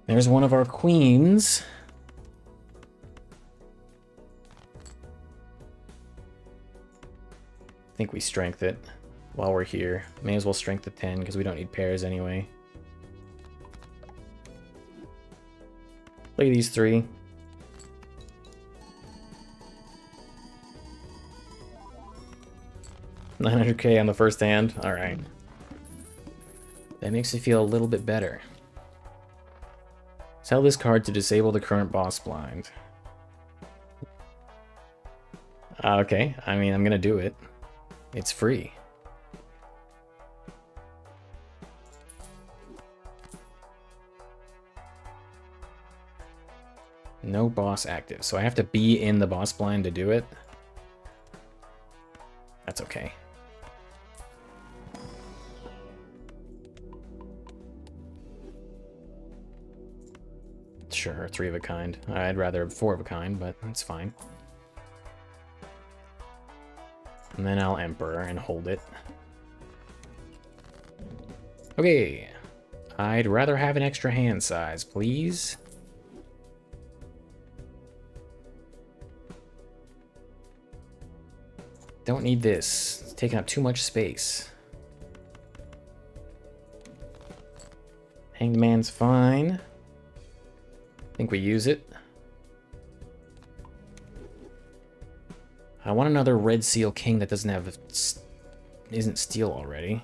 There's one of our queens. I think we strength it while we're here. May as well strength the 10 because we don't need pairs anyway. Play these 3. $900k on the first hand. All right. That makes me feel a little bit better. Sell this card to disable the current boss blind. Okay, I mean, I'm gonna do it. It's free. No boss active, so I have to be in the boss blind to do it. That's okay. Sure, 3 of a kind. I'd rather 4 of a kind, but that's fine. And then I'll Emperor and hold it. Okay. I'd rather have an extra hand size, please. Don't need this. It's taking up too much space. Hanged Man's fine. I think we use it. I want another Red Seal King that doesn't have... isn't steel already.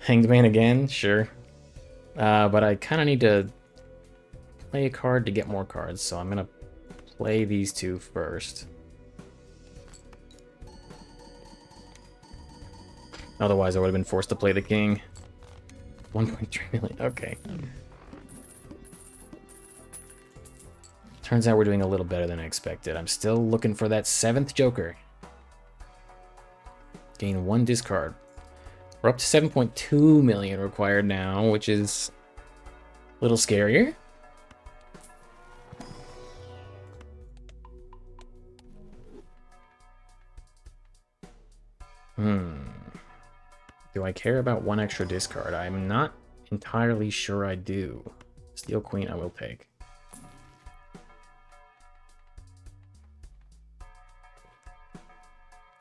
Hanged Man again? Sure. But I kind of need to play a card to get more cards, so I'm going to play these 2 first. Otherwise, I would have been forced to play the king. 1.3 million. Okay. Turns out we're doing a little better than I expected. I'm still looking for that 7th Joker. Gain 1 discard. We're up to 7.2 million required now, which is a little scarier. Do I care about 1 extra discard? I'm not entirely sure I do. Steel Queen I will take.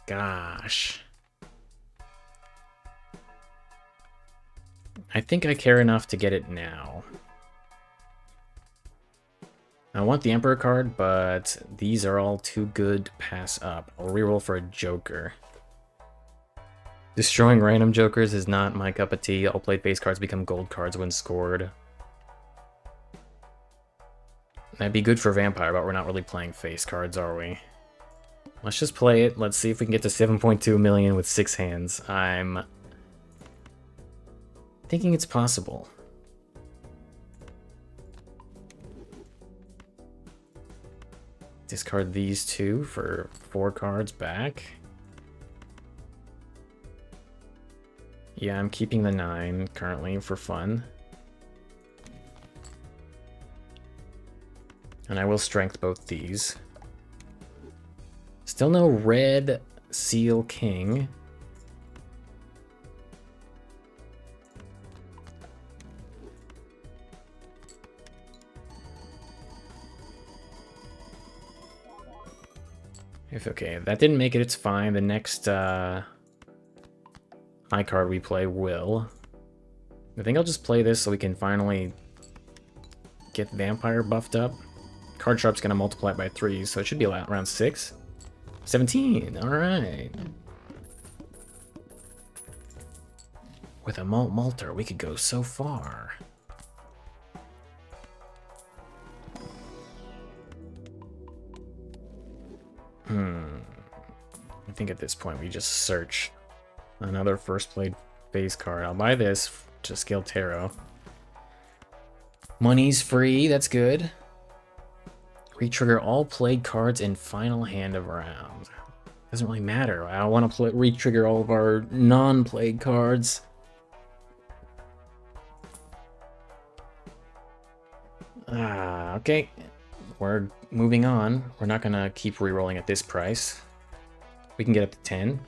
Gosh. I think I care enough to get it now. I want the Emperor card, but these are all too good to pass up. I'll reroll for a Joker. Destroying random Jokers is not my cup of tea. All played face cards become gold cards when scored. That'd be good for Vampire, but we're not really playing face cards, are we? Let's just play it. Let's see if we can get to 7.2 million with 6 hands. I'm thinking it's possible. Discard these 2 for 4 cards back. Yeah, I'm keeping the 9 currently for fun. And I will strength both these. Still no Red Seal King. Okay, if that didn't make it, it's fine. The next high card we play will. I think I'll just play this so we can finally get Vampire buffed up. Card Sharp's gonna multiply it by 3, so it should be around 6. 17, alright. With a Malter, we could go so far. I think at this point we just search. Another first played phase card. I'll buy this to scale tarot. Money's free, that's good. Retrigger all played cards in final hand of round. Doesn't really matter. I want to retrigger all of our non-played cards. Okay. We're moving on. We're not gonna keep re-rolling at this price. We can get up to 10.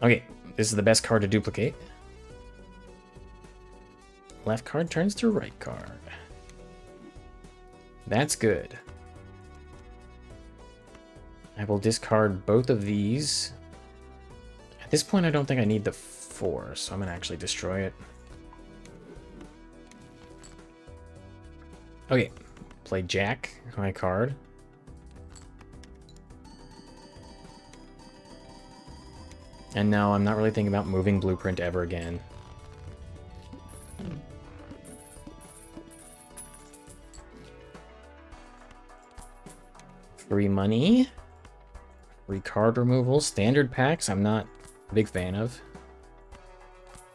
Okay, this is the best card to duplicate. Left card turns to right card. That's good. I will discard both of these. At this point, I don't think I need the 4, so I'm gonna actually destroy it. Okay, play Jack, high card. And no, I'm not really thinking about moving Blueprint ever again. Free money. Free card removal. Standard packs, I'm not a big fan of.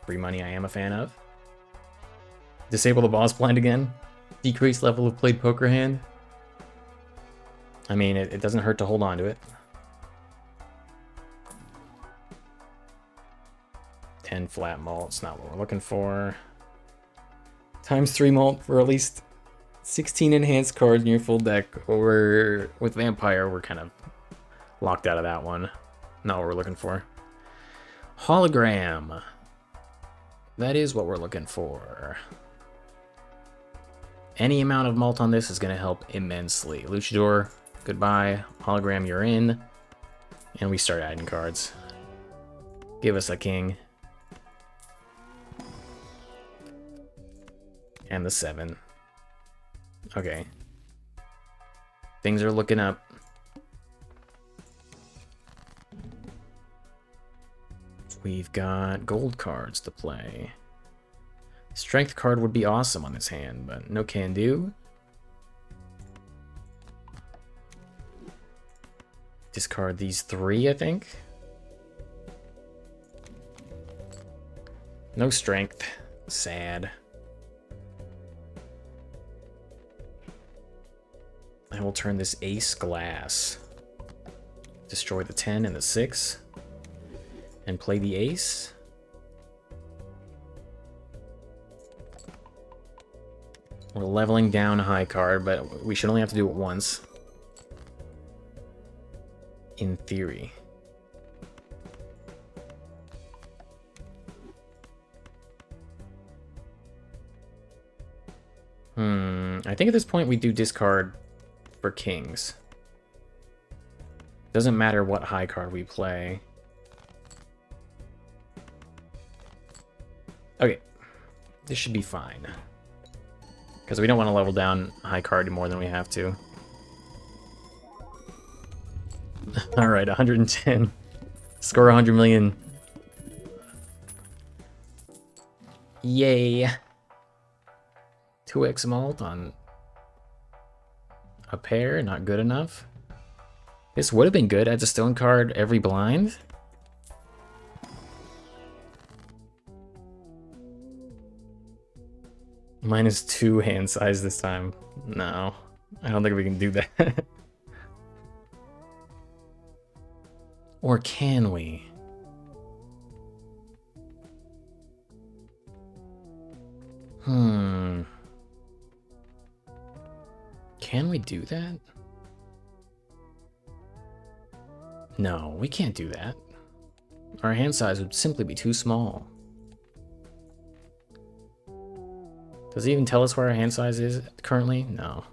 Free money, I am a fan of. Disable the boss blind again. Decrease level of played poker hand. I mean, it doesn't hurt to hold on to it. 10 flat malt, it's not what we're looking for. Times 3 malt for at least 16 enhanced cards in your full deck. Or with Vampire, we're kind of locked out of that one. Not what we're looking for. Hologram. That is what we're looking for. Any amount of malt on this is going to help immensely. Luchador, goodbye. Hologram, you're in. And we start adding cards. Give us a king. And the 7. Okay. Things are looking up. We've got gold cards to play. Strength card would be awesome on this hand, but no can do. Discard these 3, I think. No strength. Sad. I will turn this ace glass. Destroy the 10 and the 6. And play the ace. We're leveling down a high card, but we should only have to do it once. In theory. I think at this point we do discard for kings. Doesn't matter what high card we play. Okay. This should be fine. Because we don't want to level down high card more than we have to. Alright, 110. Score 100 million. Yay. 2x malt on a pair, not good enough. This would have been good. Adds a stone card every blind. -2 hand size this time. No, I don't think we can do that. Or can we? Can we do that? No, we can't do that. Our hand size would simply be too small. Does it even tell us where our hand size is currently? No.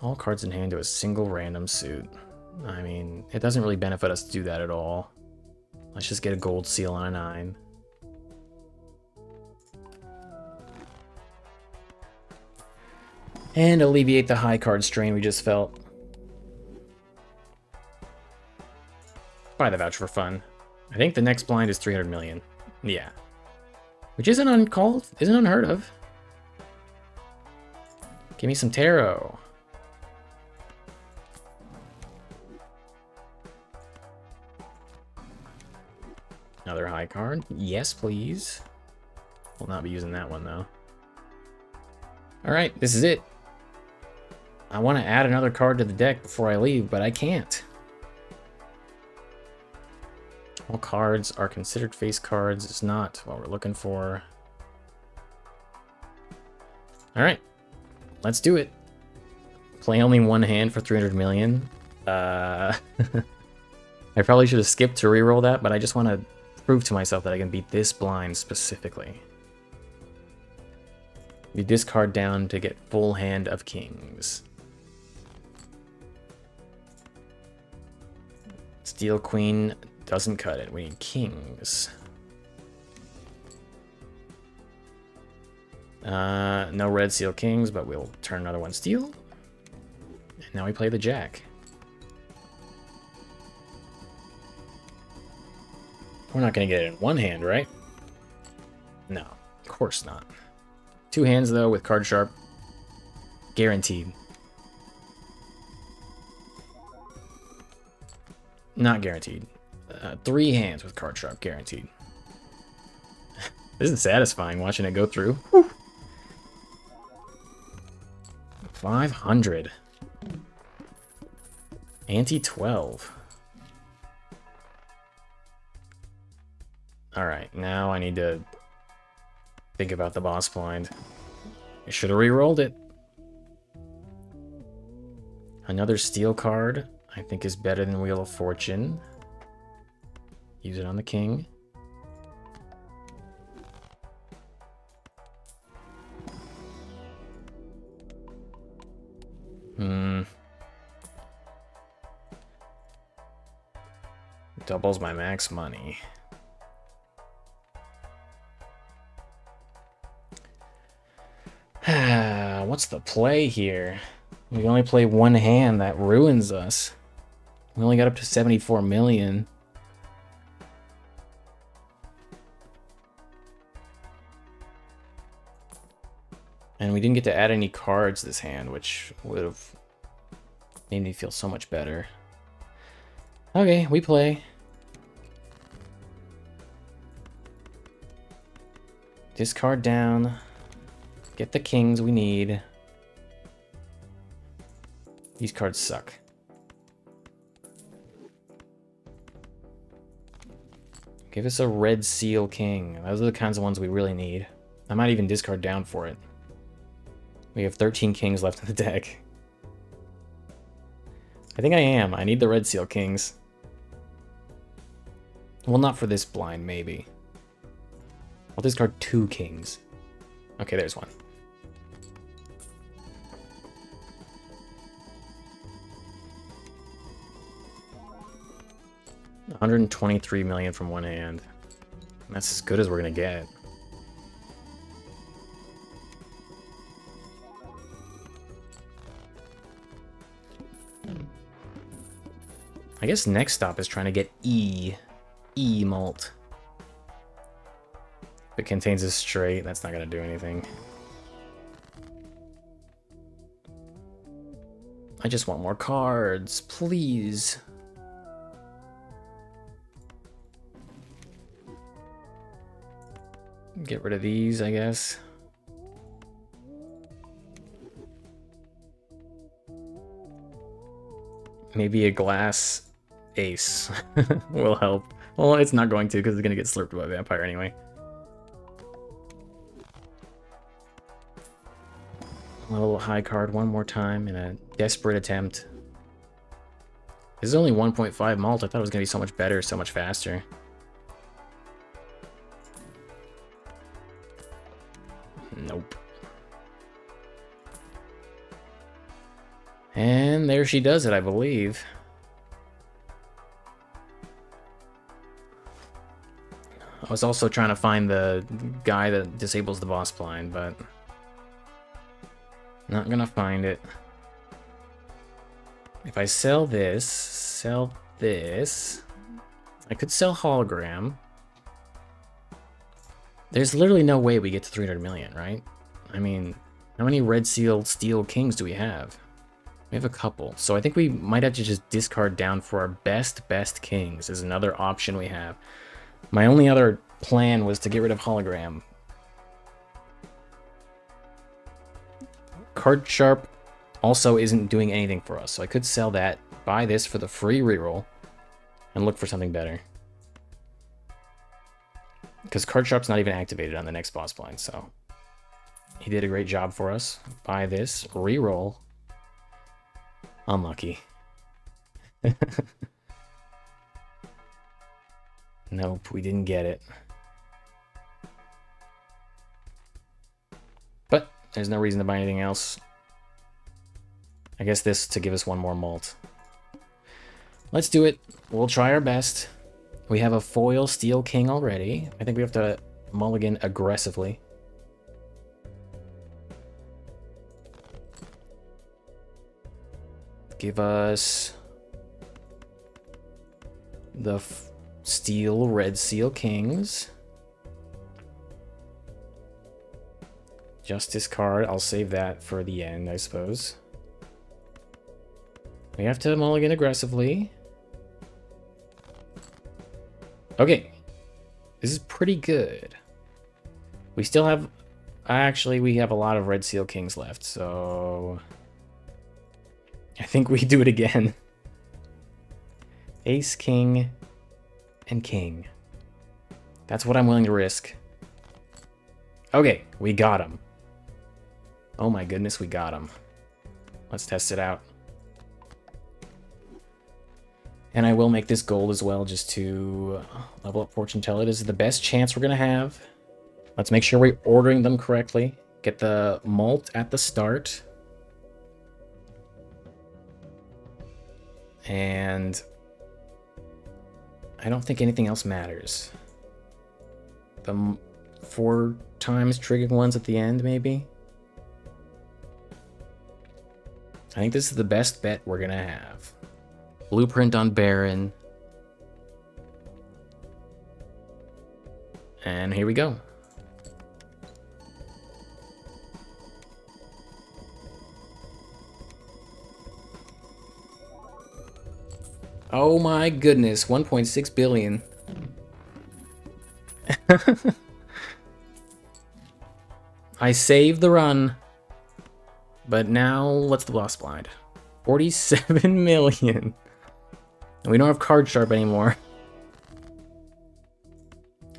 All cards in hand to a single random suit. I mean, it doesn't really benefit us to do that at all. Let's just get a gold seal on a 9. And alleviate the high card strain we just felt. Buy the voucher for fun. I think the next blind is 300 million. Yeah. Which isn't uncalled, isn't unheard of. Give me some tarot. Another high card. Yes, please. Will not be using that one, though. Alright, this is it. I want to add another card to the deck before I leave, but I can't. All cards are considered face cards. It's not what we're looking for. Alright, let's do it. Play only one hand for 300 million. I probably should have skipped to reroll that, but I just want to prove to myself that I can beat this blind specifically. You discard down to get full hand of kings. Steel queen doesn't cut it. We need kings. No red seal kings, but we'll turn another one steel. And now we play the jack. We're not going to get it in one hand, right? No, of course not. Two hands, though, with card sharp. Guaranteed. Not guaranteed. 3 hands with card sharp, guaranteed. This is satisfying watching it go through. Whew. 500. Ante 12. Alright, now I need to think about the boss blind. I should have re-rolled it. Another steel card, I think, is better than Wheel of Fortune. Use it on the king. Doubles my max money. What's the play here? We only play one hand, that ruins us. We only got up to 74 million. And we didn't get to add any cards this hand, which would have made me feel so much better. Okay, we play. Discard down. Get the kings we need. These cards suck. Give us a red seal king. Those are the kinds of ones we really need. I might even discard down for it. We have 13 kings left in the deck. I think I am. I need the red seal kings. Well, not for this blind, maybe. I'll discard 2 kings. Okay, there's one. $123 million from one hand. That's as good as we're gonna get. I guess next stop is trying to get E malt. If it contains a straight, that's not gonna do anything. I just want more cards, please. Get rid of these, I guess. Maybe a glass ace will help. Well, it's not going to because it's going to get slurped by a vampire anyway. A little high card one more time in a desperate attempt. This is only 1.5 malt. I thought it was going to be so much better, so much faster. Nope. And there she does it, I believe. I was also trying to find the guy that disables the boss blind, but not gonna find it. If I sell this, I could sell hologram. There's literally no way we get to 300 million, right? I mean, how many red seal steel kings do we have? We have a couple, so I think we might have to just discard down for our best kings is another option we have. My only other plan was to get rid of hologram. Card Sharp also isn't doing anything for us, so I could sell that, buy this for the free reroll, and look for something better. Because Card Sharp's not even activated on the next boss blind, so he did a great job for us. Buy this, reroll. Unlucky. Nope, we didn't get it. But there's no reason to buy anything else. I guess this to give us one more malt. Let's do it. We'll try our best. We have a foil steel king already. I think we have to mulligan aggressively. Give us the steel red seal kings. Justice card. I'll save that for the end, I suppose. We have to mulligan aggressively. Okay. This is pretty good. We still have... Actually, we have a lot of red seal kings left, so... I think we do it again. Ace, king, and king. That's what I'm willing to risk. Okay, we got him. Oh my goodness, we got him. Let's test it out. And I will make this gold as well, just to level up Fortune Teller. This is the best chance we're going to have. Let's make sure we're ordering them correctly. Get the malt at the start. And I don't think anything else matters. The 4 times triggering ones at the end, maybe? I think this is the best bet we're going to have. Blueprint on Baron. And here we go. Oh my goodness, 1.6 billion. I saved the run. But now, what's the boss blind? 47 million. And we don't have Card Sharp anymore.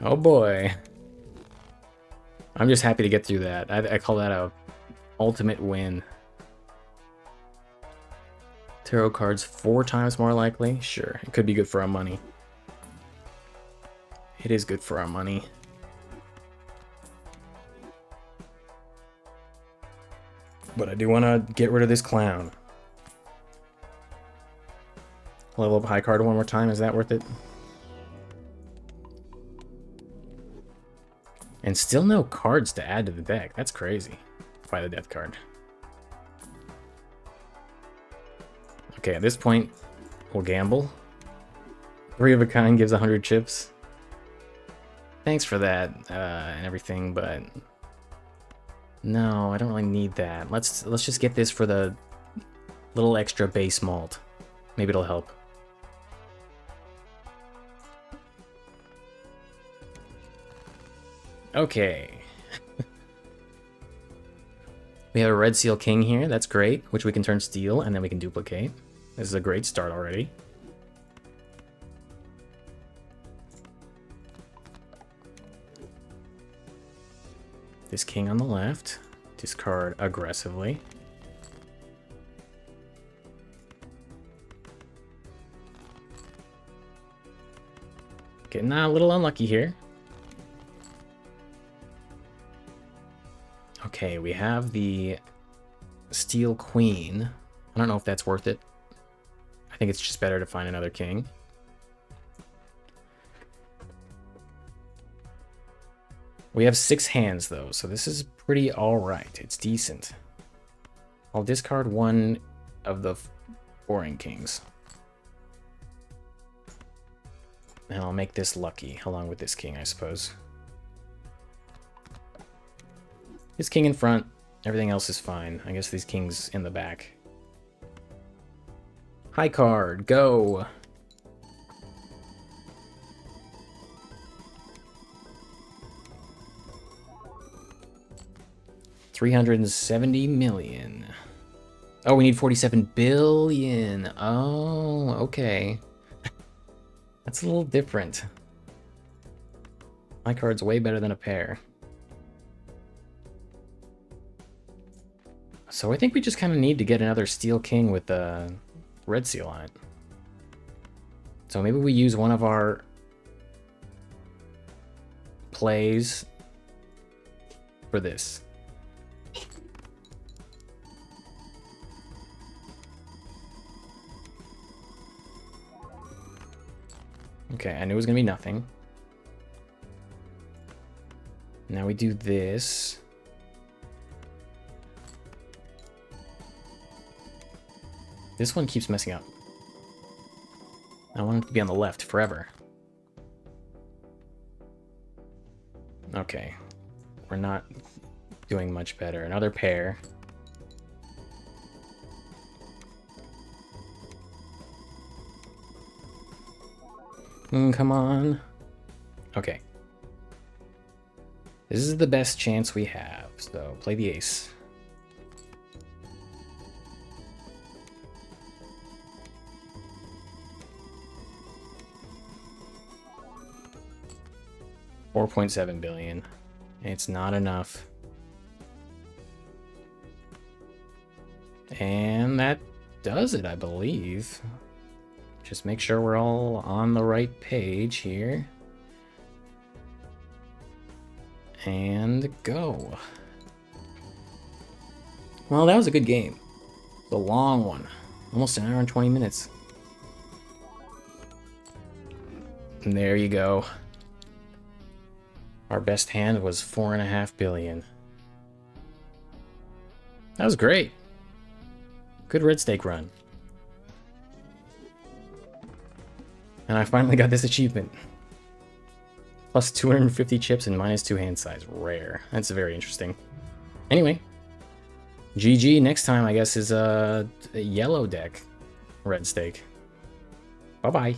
Oh boy. I'm just happy to get through that. I call that a ultimate win. Tarot cards 4 times more likely? Sure, it could be good for our money. It is good for our money. But I do want to get rid of this clown. Level up high card one more time, is that worth it? And still no cards to add to the deck. That's crazy. By the death card. Okay, at this point, we'll gamble. 3 of a kind gives 100 chips. Thanks for that and everything, but no, I don't really need that. Let's just get this for the little extra base malt. Maybe it'll help. Okay. We have a red seal king here. That's great, which we can turn steel and then we can duplicate. This is a great start already. This king on the left. Discard aggressively. Getting a little unlucky here. Okay, we have the steel queen. I don't know if that's worth it. I think it's just better to find another king. We have 6 hands, though, so this is pretty alright. It's decent. I'll discard one of the boring kings. And I'll make this lucky, along with this king, I suppose. This king in front, everything else is fine. I guess these kings in the back. High card, go! $370 million. Oh, we need 47 billion. Oh, okay. That's a little different. My card's way better than a pair. So I think we just kind of need to get another steel king with a red seal on it. So maybe we use one of our plays for this. Okay, I knew it was gonna be nothing. Now we do this. This one keeps messing up. I want it to be on the left forever. Okay. We're not doing much better. Another pair. Come on. Okay. This is the best chance we have, so play the ace. $4.7 billion. It's not enough. And that does it, I believe. Just make sure we're all on the right page here. And go. Well, that was a good game. The long one. Almost an hour and 20 minutes. And there you go. Our best hand was $4.5 billion. That was great. Good red stake run. And I finally got this achievement. Plus 250 chips and minus 2 hand size. Rare. That's very interesting. Anyway. GG next time, I guess, is a yellow deck red stake. Bye-bye.